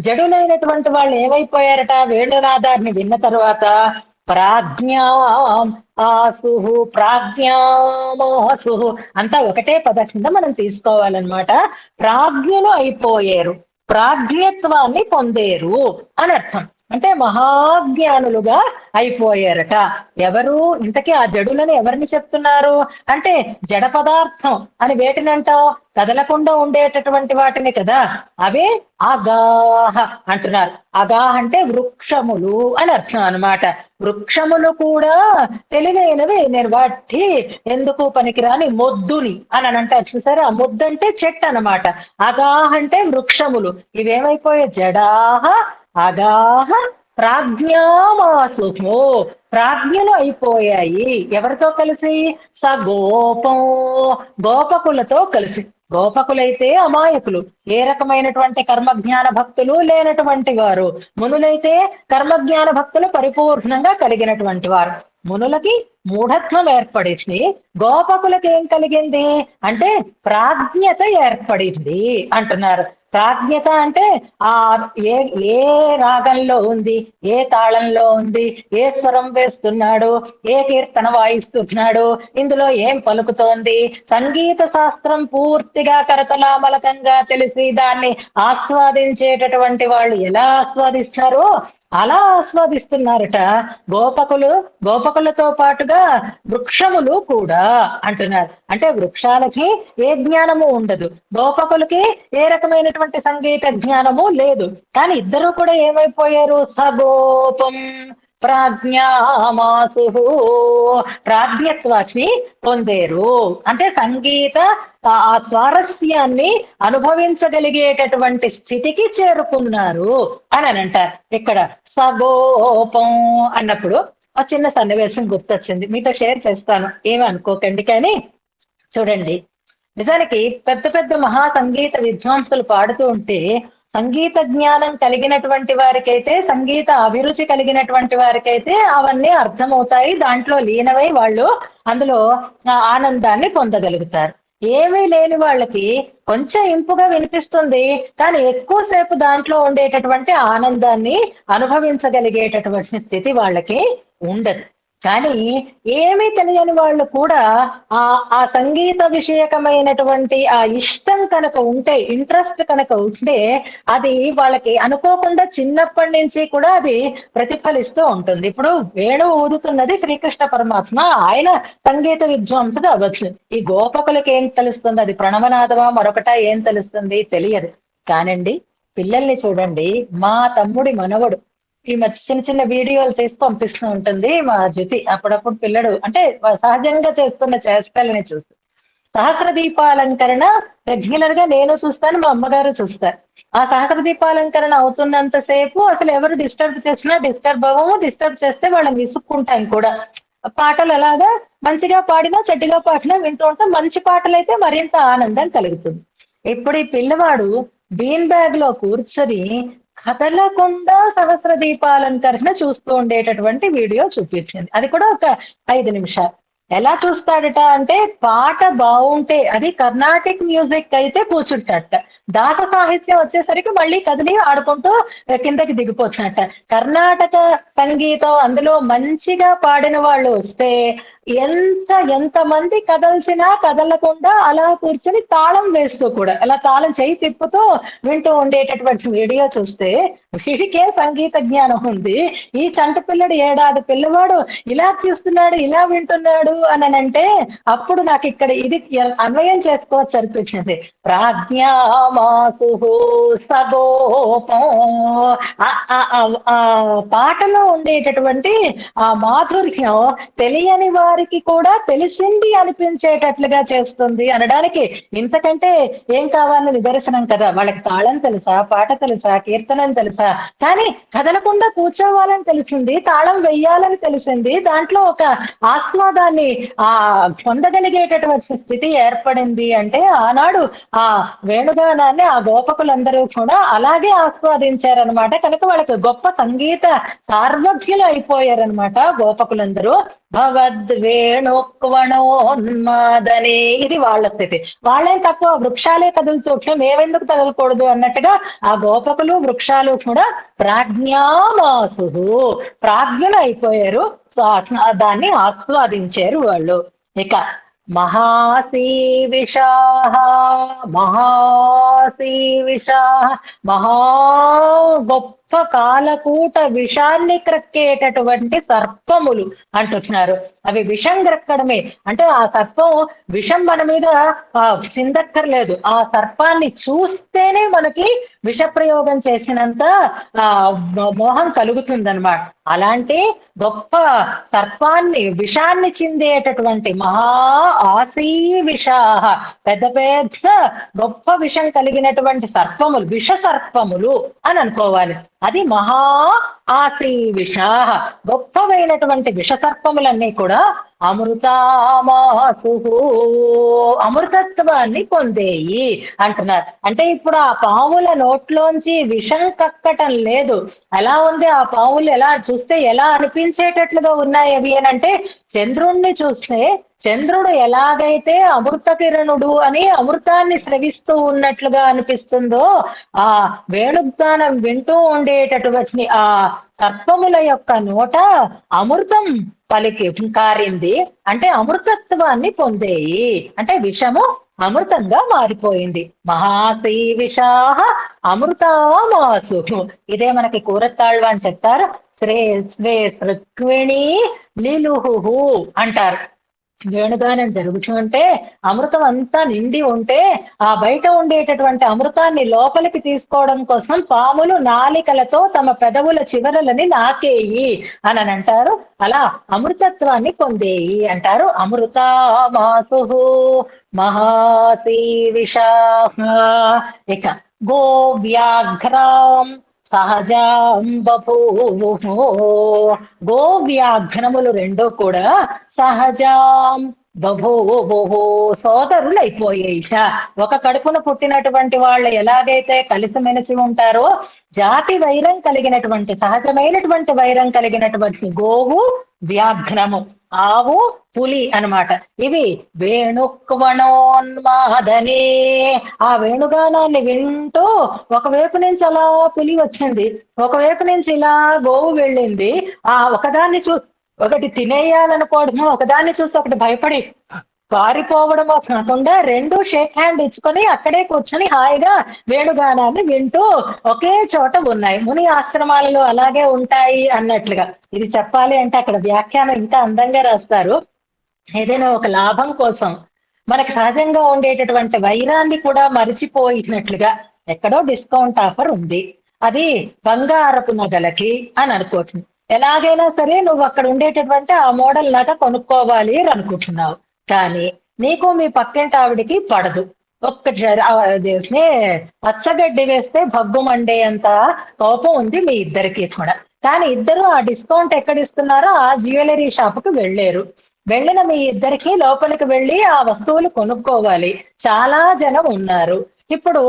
[SPEAKER 1] జడులైనటువంటి వాళ్ళు ఏమైపోయారట? వేణునాదాన్ని విన్న తర్వాత ప్రాజ్ఞాం ఆసుహు ప్రాజ్ఞామాసుహు అంతా ఒకటే పదం కింద మనం తీసుకోవాలన్నమాట. ప్రాజ్ఞులు అయిపోయారు, ప్రాజ్ఞత్వాన్ని పొందేరు అని అర్థం. అంటే మహాజ్ఞానులుగా అయిపోయారట. ఎవరు ఇంతకీ? ఆ జడులని ఎవరిని చెప్తున్నారు అంటే జడ పదార్థం అని వేటినంటాం? కదలకుండా ఉండేటటువంటి వాటిని కదా, అవే అగాహ అంటున్నారు. అగాహ అంటే వృక్షములు అని అర్థం అనమాట. వృక్షములు కూడా తెలివైనవి, నేను వాటి ఎందుకు పనికిరాని మొద్దుని అని అంటారు చూసారా? ఆ మొద్దు అంటే చెట్టు అనమాట. అగాహ అంటే వృక్షములు. ఇవేమైపోయే జడాహ అగాహ ప్రాజ్ఞామాసుహు ప్రాజ్ఞలు అయిపోయాయి. ఎవరితో కలిసి? సగోపం గోపకులతో కలిసి. గోపకులైతే అమాయకులు, ఏ రకమైనటువంటి కర్మజ్ఞాన భక్తులు లేనటువంటి వారు. మునులైతే కర్మజ్ఞాన భక్తులు పరిపూర్ణంగా కలిగినటువంటి వారు. మునులకి మూఢత్వం ఏర్పడింది, గోపకులకి ఏం కలిగింది అంటే ప్రాజ్ఞత ఏర్పడింది అంటున్నారు. ప్రాజ్ఞత అంటే ఆ ఏ ఏ రాగంలో ఉంది, ఏ తాళంలో ఉంది, ఏ స్వరం వేస్తున్నాడు, ఏ కీర్తన వాయిస్తున్నాడు, ఇందులో ఏం పలుకుతోంది, సంగీత శాస్త్రం పూర్తిగా కరతలామలకంగా తెలిసి దాన్ని ఆస్వాదించేటటువంటి వాళ్ళు ఎలా ఆస్వాదిస్తున్నారో అలా ఆస్వాదిస్తున్నారట గోపకులతో పాటుగా వృక్షములు కూడా అంటున్నారు. అంటే వృక్షాలకి ఏ జ్ఞానము ఉండదు, గోపకులకి ఏ రకమైనటువంటి సంగీత జ్ఞానము లేదు. కానీ ఇద్దరు కూడా ఏమైపోయారు? సగోపం ప్రాజ్ఞామాసు, ప్రాజ్ఞత్వాన్ని పొందేరు. అంటే సంగీత ఆ స్వారస్యాన్ని అనుభవించగలిగేటటువంటి స్థితికి చేరుకున్నారు అని అంటారు. ఇక్కడ సగోపం అన్నప్పుడు ఆ చిన్న సన్నివేశం గుర్తొచ్చింది, మీతో షేర్ చేస్తాను, ఏమి అనుకోకండి. కానీ చూడండి, నిజానికి పెద్ద పెద్ద మహా సంగీత విద్వాంసులు పాడుతూ ఉంటే సంగీత జ్ఞానం కలిగినటువంటి వారికైతే, సంగీత అభిరుచి కలిగినటువంటి వారికైతే అవన్నీ అర్థమవుతాయి, దాంట్లో లీనమై వాళ్ళు అందులో ఆనందాన్ని పొందగలుగుతారు. ఏమీ లేని వాళ్ళకి కొంచెం ఇంపుగా వినిపిస్తుంది, కానీ ఎక్కువసేపు దాంట్లో ఉండేటటువంటి ఆనందాన్ని అనుభవించగలిగేటటువంటి స్థితి వాళ్ళకి ఉండదు. కానీ ఏమీ తెలియని వాళ్ళు కూడా ఆ సంగీత విషయకమైనటువంటి ఆ ఇష్టం కనుక ఉంటే, ఇంట్రెస్ట్ కనుక ఉంటే, అది వాళ్ళకి అనుకోకుండా చిన్నప్పటి నుంచి కూడా అది ప్రతిఫలిస్తూ ఉంటుంది. ఇప్పుడు వేణువు ఊదుతున్నది శ్రీకృష్ణ పరమాత్మ, ఆయన సంగీత విద్వాంసుడు అవ్వచ్చు. ఈ గోపకులకి ఏం తెలుస్తుంది? అది ప్రణవనాదమా మరొకట ఏం తెలుస్తుంది? తెలియదు. కానండి, పిల్లల్ని చూడండి, మా తమ్ముడి మనవడు ఈ మధ్య చిన్న చిన్న వీడియోలు చేసి పంపిస్తూ ఉంటుంది మా జ్యోతి. అప్పుడప్పుడు పిల్లడు అంటే సహజంగా చేస్తున్న చేష్టల్ని చూసి సహస్ర దీపాలంకరణ రెగ్యులర్ గా నేను చూస్తాను, మా అమ్మగారు చూస్తారు. ఆ సహస్ర దీపాలంకరణ అవుతున్నంతసేపు అసలు ఎవరు డిస్టర్బ్ చేసినా డిస్టర్బ్ అవ్వము, డిస్టర్బ్ చేస్తే వాళ్ళని విసుక్కుంటాం కూడా. పాటలు అలాగా మంచిగా పాడినా చెడ్డగా పాడినా వింటూ ఉంటాం, మంచి పాటలైతే మరింత ఆనందం కలుగుతుంది. ఇప్పుడు ఈ పిల్లవాడు బీన్ బ్యాగ్ లో కూర్చొని కదలకుండా సహస్ర దీపాలంకరణ చూస్తూ ఉండేటటువంటి వీడియో చూపించింది. అది కూడా ఒక 5 నిమిషాలు. ఎలా చూస్తాడట అంటే, పాట బాగుంటే, అది కర్ణాటిక్ మ్యూజిక్ అయితే కూర్చుంటాడట, దాస సాహిత్యం వచ్చేసరికి మళ్ళీ కదిలి ఆడుకుంటూ కిందకి దిగిపోతున్నట్ట. కర్ణాటక సంగీతం అందులో మంచిగా పాడిన వాళ్ళు వస్తే ఎంత మంది కదల్చినా కదలకుండా అలా కూర్చొని తాళం వేస్తూ కూడా, అలా తాళం చేయి తిప్పుతూ వింటూ ఉండేటటువంటి వీడియో చూస్తే వీడికే సంగీత జ్ఞానం ఉంది, ఈ చంటి పిల్లడు 7 ఏళ్ల పిల్లవాడు ఇలా చూస్తున్నాడు, ఇలా వింటున్నాడు అని అంటే అప్పుడు నాకు ఇక్కడ ఇది అన్వయం చేసుకోవచ్చు అనిపించింది. ప్రాజ్ఞామాసు సగోపం, ఆ పాటలో ఉండేటటువంటి ఆ మాధుర్యం తెలియని వారికి కూడా తెలిసింది అనిపించేటట్లుగా చేస్తుంది అనడానికి ఇంతకంటే ఏం కావాలని నిదర్శనం కదా. వాళ్ళకి తాళం తెలుసా, పాట తెలుసా, కీర్తనం తెలుసా, కానీ కదలకుండా కూర్చోవాలని తెలిసింది, తాళం వెయ్యాలని తెలిసింది, దాంట్లో ఒక ఆస్వాదాన్ని పొందగలిగేటటువంటి స్థితి ఏర్పడింది అంటే ఆనాడు ఆ వేణుగానాన్ని ఆ గోపకులందరూ కూడా అలాగే ఆస్వాదించారనమాట. కనుక వాళ్ళకి గొప్ప సంగీత సార్వజ్ఞులు అయిపోయారనమాట గోపకులందరూ. భగవద్వేణుక్వణోన్మాదని, ఇది వాళ్ళ స్థితి. వాళ్ళేం తక్కువ, వృక్షాలే కదులుతూ మేమెందుకు తగలకూడదు అన్నట్టుగా ఆ గోపకులు వృక్షాలు కూడా ప్రాజ్ఞామాసు, ప్రాజ్ఞులు అయిపోయారు, దాన్ని ఆస్వాదించారు వాళ్ళు. ఇక మహాసీవిషాః, మహాసీవిషాః, మహా గొప్ప కాలకూట విషాన్ని క్రక్కేటటువంటి సర్పములు అంటున్నారు. అవి విషం గ్రక్కడమే. అంటే ఆ సర్పం విషం మన మీద చిందక్కర్లేదు, ఆ సర్పాన్ని చూస్తేనే మనకి విష ప్రయోగం చేసినంత మోహం కలుగుతుందన్నమాట. అలాంటి గొప్ప సర్పాన్ని, విషాన్ని చిందేటటువంటి మహా ఆసీ విషాః, పెద్ద పెద్ద గొప్ప విషం కలిగినటువంటి సర్పములు, విష సర్పములు అని అనుకోవాలి. అది మహా ఆసీ విషాః, గొప్పవైనటువంటి విష సర్పములన్నీ కూడా అమృతామాసు, అమృతత్వాన్ని పొందేయి అంటున్నారు. అంటే ఇప్పుడు ఆ పావుల నోట్లోంచి విషం కక్కటం లేదు. ఎలా ఉంది ఆ పావులు, ఎలా చూస్తే ఎలా అనిపించేటట్లుగా ఉన్నాయి అవి అంటే, చంద్రుణ్ణి చూస్తే చంద్రుడు ఎలాగైతే అమృత కిరణుడు అని అమృతాన్ని స్రవిస్తూ ఉన్నట్లుగా అనిపిస్తుందో, ఆ వేణుగానం వింటూ ఉండేటటువంటి ఆ సర్పముల యొక్క నోట అమృతం పలికి కారింది. అంటే అమృతత్వాన్ని పొందేయి, అంటే విషము అమృతంగా మారిపోయింది. మహాసీ విషాహ అమృతామాసు. ఇదే మనకి కూరత్తాళ్వ అని చెప్తారు. శ్రే స్వే సృక్విణి లిలుహు అంటారు. వేణుగానం జరుగుతుంటే అమృతం అంతా నిండి ఉంటే ఆ బయట ఉండేటటువంటి అమృతాన్ని లోపలికి తీసుకోవడం కోసం పాములు నాలికలతో తమ పెదవుల చివరలని నాకేయి అని అంటారు. అలా అమృతత్వాన్ని పొందేయి అంటారు. అమృతామాసు మహాసీ విషాహ. ఇక గో వ్యాఘ్రాం సహజాం బభూవు. గో వ్యాఘ్రములు రెండూ కూడా సహజాం బభూవు, సోదరులైపోయాయి. ఒక కడుపున పుట్టినటువంటి వాళ్ళు ఎలాగైతే కలిసిమెలిసి ఉంటారో, జాతి వైరం కలిగినటువంటి, సహజమైనటువంటి వైరం కలిగినటువంటి గోవు వ్యాఘ్రము, ఆవు పులి అన్నమాట. ఇవి వేణుక్వణోన్మాదనే, ఆ వేణుగానాన్ని వింటూ ఒకవైపు నుంచి అలా పులి వచ్చింది, ఒకవైపు నుంచి ఇలా గోవు వెళ్ళింది. ఆ ఒకదాన్ని ఒకటి తినేయాలనుకోవడము, ఒకదాన్ని చూసి ఒకటి భయపడి పారిపోవడమో కాకుండా రెండు షేక్ హ్యాండ్ ఇచ్చుకొని అక్కడే కూర్చొని హాయిగా వేణుగానాన్ని వింటూ ఒకే చోట ఉన్నాయి. ముని ఆశ్రమాలలో అలాగే ఉంటాయి అన్నట్లుగా. ఇది చెప్పాలి అంటే అక్కడ వ్యాఖ్యానం ఇంకా అందంగా రాస్తారు. ఏదైనా ఒక లాభం కోసం మనకు సహజంగా ఉండేటటువంటి వైరాన్ని కూడా మరిచిపోయినట్లుగా, ఎక్కడో డిస్కౌంట్ ఆఫర్ ఉంది, అది బంగారపు నగలకి అని అనుకోవచ్చు. ఎలాగైనా సరే నువ్వు అక్కడ ఉండేటటువంటి ఆ మోడల్ నగ కొనుక్కోవాలి అని అనుకుంటున్నావు. కానీ నీకు మీ పక్కింటి ఆవిడికి పడదు. పచ్చగడ్డి వేస్తే భగ్గు మండే అంత కోపం ఉంది మీ ఇద్దరికి కూడా. కానీ ఇద్దరు ఆ డిస్కౌంట్ ఎక్కడిస్తున్నారో ఆ జ్యువెలరీ షాపుకి వెళ్ళారు. వెళ్ళిన మీ ఇద్దరికి లోపలికి వెళ్ళి ఆ వస్తువులు కొనుక్కోవాలి. చాలా జనం ఉన్నారు. ఇప్పుడు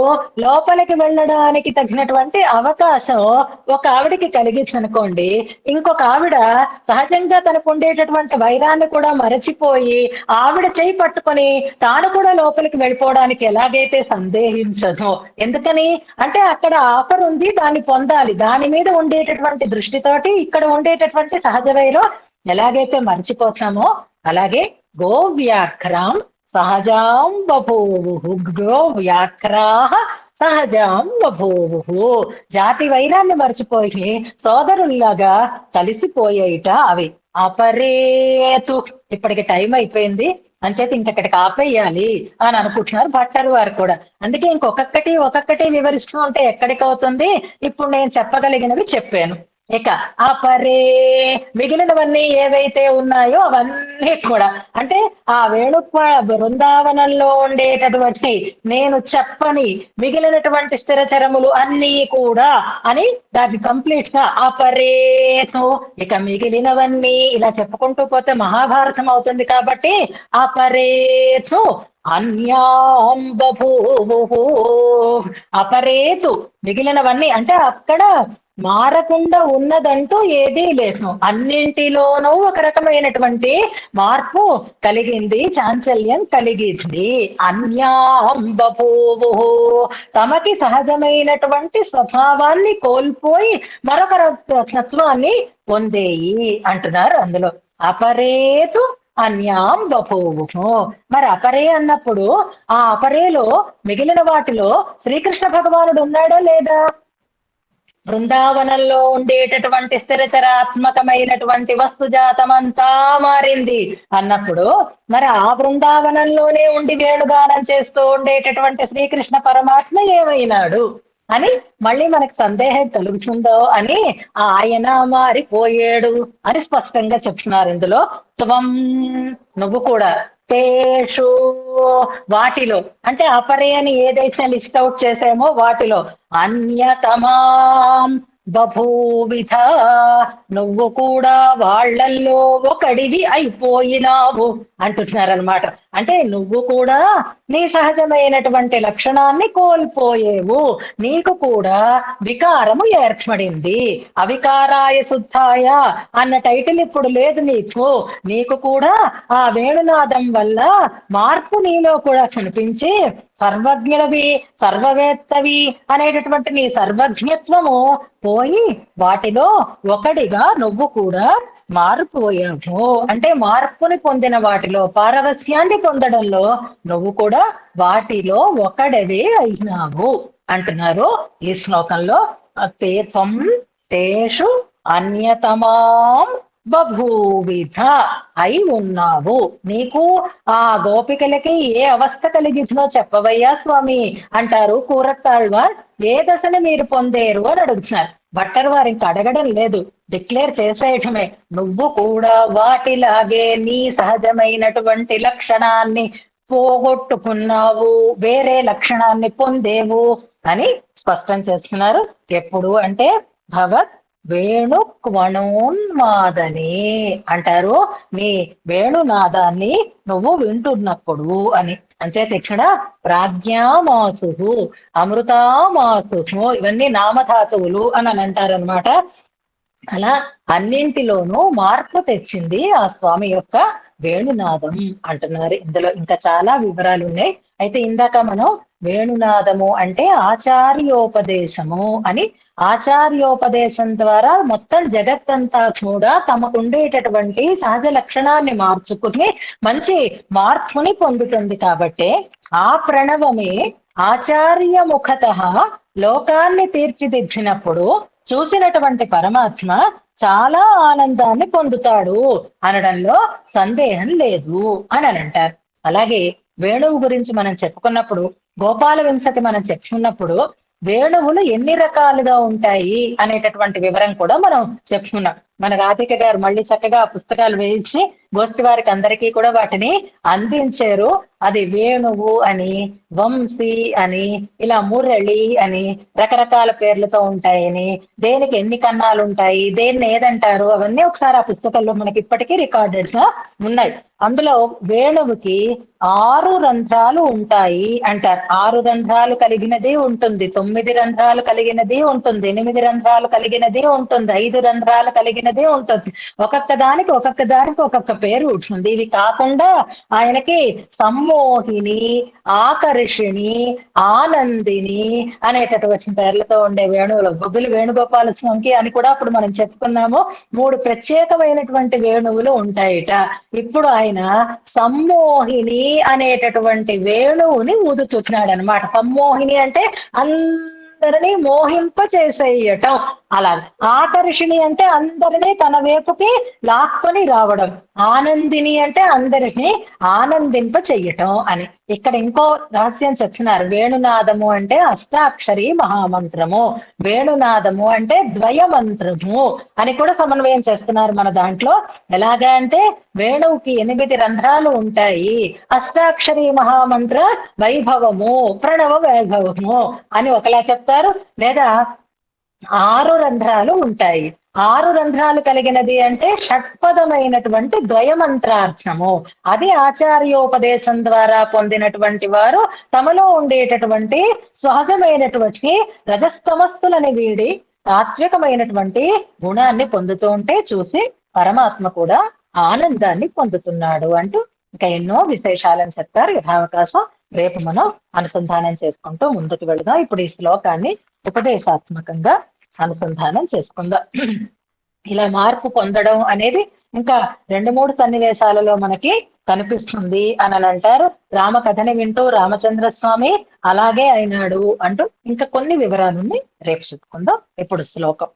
[SPEAKER 1] లోపలికి వెళ్ళడానికి తగినటువంటి అవకాశం ఒక ఆవిడికి కలిగించనుకోండి, ఇంకొక ఆవిడ సహజంగా తనకు ఉండేటటువంటి వైరాన్ని కూడా మరచిపోయి ఆవిడ చేయి పట్టుకొని తాను కూడా లోపలికి వెళ్ళిపోవడానికి ఎలాగైతే సందేహించదో. ఎందుకని అంటే అక్కడ ఆఫర్ ఉంది, దాన్ని పొందాలి, దాని మీద ఉండేటటువంటి దృష్టితోటి ఇక్కడ ఉండేటటువంటి సహజ వైరం ఎలాగైతే మర్చిపోతామో, అలాగే గో వ్యాఘ్రాం సహజాం బభూవు, గో వ్యాఘ్రాః సహజాం బభూవు. జాతి వైరాన్ని మర్చిపోయి సోదరుల్లాగా కలిసిపోయేట అవి. అపరేతు. ఇప్పటికి టైం అయిపోయింది అంచేత ఇంకక్కడికి ఆపేయాలి అని అనుకుంటున్నారు భట్టర్ వారు కూడా. అందుకే ఒక్కొక్కటి వివరిస్తూ ఉంటే ఎక్కడికి అవుతుంది. ఇప్పుడు నేను చెప్పగలిగినవి చెప్పాను. ఇక అపరే, మిగిలినవన్నీ ఏవైతే ఉన్నాయో అవన్నీ కూడా అంటే ఆ బృందావనంలో ఉండేటటువంటి నేను చెప్పని మిగిలినటువంటి స్థిరచరములు అన్నీ కూడా అని దాన్ని కంప్లీట్ గా అపరేతో. ఇక మిగిలినవన్నీ ఇలా చెప్పుకుంటూ పోతే మహాభారతం అవుతుంది కాబట్టి అపరేతో అన్యాం బభూవు. అపరేతు, మిగిలినవన్నీ అంటే అక్కడ మారకుండా ఉన్నదంటూ ఏదీ లేదు. అన్నింటిలోనూ ఒక రకమైనటువంటి మార్పు కలిగింది, చాంచల్యం కలిగింది. అన్యాం బభూవు, తమకి సహజమైనటువంటి స్వభావాన్ని కోల్పోయి మరొక తత్వాన్ని పొందేయి అంటున్నారు అందులో. అపరేతు అన్యాం బభూవు. మరి అపరే అన్నప్పుడు ఆ అపరేలో మిగిలిన వాటిలో శ్రీకృష్ణ భగవానుడు ఉన్నాడా లేదా? బృందావనంలో ఉండేటటువంటి స్థిరచరాత్మకమైనటువంటి వస్తుజాతమంతా మారింది అన్నప్పుడు మరి ఆ బృందావనంలోనే ఉండి వేణుగానం చేస్తూ ఉండేటటువంటి శ్రీకృష్ణ పరమాత్మ ఏమైనాడు అని మళ్ళీ మనకు సందేహం కలుగుతుందో అని ఆయన మారిపోయాడు అని స్పష్టంగా చెప్తున్నారు ఇందులో. త్వం, నువ్వు కూడా, తేషు, వాటిలో అంటే అపరే అని ఏదైతే లిస్ట్ అవుట్ చేసామో వాటిలో, అన్యతమాం, బభూవిధ, నువ్వు కూడా వాళ్ళల్లో ఒకడివి అయిపోయినావు అంటున్నారనమాట. అంటే నువ్వు కూడా నీ సహజమైనటువంటి లక్షణాన్ని కోల్పోయేవు, నీకు కూడా వికారము ఏర్పడింది. అవికారాయ శుద్ధాయ అన్న టైటిల్ ఇప్పుడు లేదు నీకు. నీకు కూడా ఆ వేణునాదం వల్ల మార్పు నీలో కూడా కనిపించి సర్వజ్ఞులవి సర్వవేత్తవి అనేటటువంటి నీ సర్వజ్ఞత్వము పోయి వాటిలో ఒకడిగా నువ్వు కూడా మారిపోయావు. అంటే మార్పుని పొందిన వాటిలో, పారవస్యాన్ని పొందడంలో నువ్వు కూడా వాటిలో ఒకడవే అయినావు అంటున్నారు ఈ శ్లోకంలో. త్వం తేషు అన్యతమాం బభూవిధ, అయి ఉన్నావు. నీకు ఆ గోపికలకి ఏ అవస్థ కలిగిందో చెప్పవయ్యా స్వామి అంటారు కూరత్తాళ్వార్. ఏ దశని మీరు పొందేరు అని అడుగుతున్నారు. భట్టర్ వారు ఇంకా అడగడం లేదు, డిక్లేర్ చేసేయటమే. నువ్వు కూడా వాటిలాగే నీ సహజమైనటువంటి లక్షణాన్ని పోగొట్టుకున్నావు, వేరే లక్షణాన్ని పొందేవు అని స్పష్టం చేస్తున్నారు. ఎప్పుడు అంటే భగవత్ వేణు క్వణోన్మాదనే అంటారు, నీ వేణునాదాన్ని నువ్వు వింటున్నప్పుడు అని. అంచేత ఇక్కడ ప్రాజ్ఞామాసు, అమృతామాసు, ఇవన్నీ నామధాతువులు అని అంటారనమాట. అలా అన్నింటిలోనూ మార్పు తెచ్చింది ఆ స్వామి యొక్క వేణునాదం అంటున్నారు. ఇందులో ఇంకా చాలా వివరాలు ఉన్నాయి. అయితే ఇందాక మనం వేణునాదము అంటే ఆచార్యోపదేశము అని, ఆచార్యోపదేశం ద్వారా మొత్తం జగత్తంతా కూడా తమకుండేటటువంటి సహజ లక్షణాన్ని మార్చుకుని మంచి మార్పుని పొందుతుంది. కాబట్టి ఆ ప్రణవమే ఆచార్య ముఖత లోకాన్ని తీర్చిదిద్దినప్పుడు చూసినటువంటి పరమాత్మ చాలా ఆనందాన్ని పొందుతాడు అనడంలో సందేహం లేదు అని అంటారు. అలాగే వేణువు గురించి మనం చెప్పుకున్నప్పుడు, గోపాల వింశతి మనం చెప్పుకున్నప్పుడు వేణువులు ఎన్ని రకాలుగా ఉంటాయి అనేటటువంటి వివరం కూడా మనం చెప్పుకున్నాం. మన రాధిక గారు మళ్ళీ చక్కగా పుస్తకాలు వేయించి గోష్ఠి వారికి అందరికీ కూడా వాటిని అందించారు. అది వేణువు అని, వంశీ అని, ఇలా మురళి అని రకరకాల పేర్లతో ఉంటాయని, దేనికి ఎన్ని కన్నాలు ఉంటాయి, దేన్ని ఏదంటారు, అవన్నీ ఒకసారి ఆ పుస్తకంలో మనకి ఇప్పటికీ రికార్డెడ్ గా ఉన్నాయి. అందులో వేణువుకి 6 రంధ్రాలు ఉంటాయి అంటారు. 6 రంధ్రాలు కలిగినది ఉంటుంది, 9 రంధ్రాలు కలిగినది ఉంటుంది, 8 రంధ్రాలు కలిగినది ఉంటుంది, 5 రంధ్రాలు కలిగినది ఉంటుంది. ఒక్కొక్క దానికి ఒక్కొక్క పేరు ఉంటుంది. ఇవి కాకుండా ఆయనకి సమ్మోహిని, ఆకర్షిణి, ఆనందిని అనేటటువంటి పేర్లతో ఉండే వేణువులు, బొబ్బిలి వేణుగోపాల స్వామికి అని కూడా అప్పుడు మనం చెప్పుకున్నాము. 3 ప్రత్యేకమైనటువంటి వేణువులు ఉంటాయిట. ఇప్పుడు ఆయన సమ్మోహిని అనేటటువంటి వేణువుని ఊదుతున్నాడు అనమాట. సమ్మోహిని అంటే అందరినీ మోహింప చేసేయటం. అలా ఆకర్షిణి అంటే అందరినీ తన వైపుకి లాక్కొని రావడం. ఆనందిని అంటే అందరినీ ఆనందింప చెయ్యటం అని. ఇక్కడ ఇంకో రహస్యం చెప్తున్నారు. వేణునాదము అంటే అష్టాక్షరి మహామంత్రము, వేణునాదము అంటే ద్వయమంత్రము అని కూడా సమన్వయం చేస్తున్నారు మన దాంట్లో. ఎలాగా అంటే వేణువుకి 8 రంధ్రాలు ఉంటాయి, అష్టాక్షరి మహామంత్ర వైభవము, ప్రణవ వైభవము అని ఒకలా చెప్తారు. లేదా 6 రంధ్రాలు ఉంటాయి, 6 రంధ్రాలు కలిగినది అంటే షట్పదమైనటువంటి ద్వయమంత్రార్థము. అది ఆచార్యోపదేశం ద్వారా పొందినటువంటి వారు తమలో ఉండేటటువంటి సహజమైనటువంటి రజస్తమస్సులని వీడి తాత్వికమైనటువంటి గుణాన్ని పొందుతూ ఉంటే చూసి పరమాత్మ కూడా ఆనందాన్ని పొందుతున్నాడు అంటూ ఇంకా ఎన్నో విశేషాలను చెప్తారు. యథావకాశం రేపు మనం అనుసంధానం చేసుకుంటూ ముందుకు వెళదాం. ఇప్పుడు ఈ శ్లోకాన్ని ఉపదేశాత్మకంగా అనుసంధానం చేసుకుందాం. ఇలా మార్పు పొందడం అనేది ఇంకా 2-3 సన్నివేశాలలో మనకి కనిపిస్తుంది అని అంటారు. రామకథని వింటూ రామచంద్ర స్వామి అలాగే అయినాడు అంటూ ఇంకా కొన్ని వివరాలని రేపు చెప్పుకుందాం. ఇప్పుడు శ్లోకం.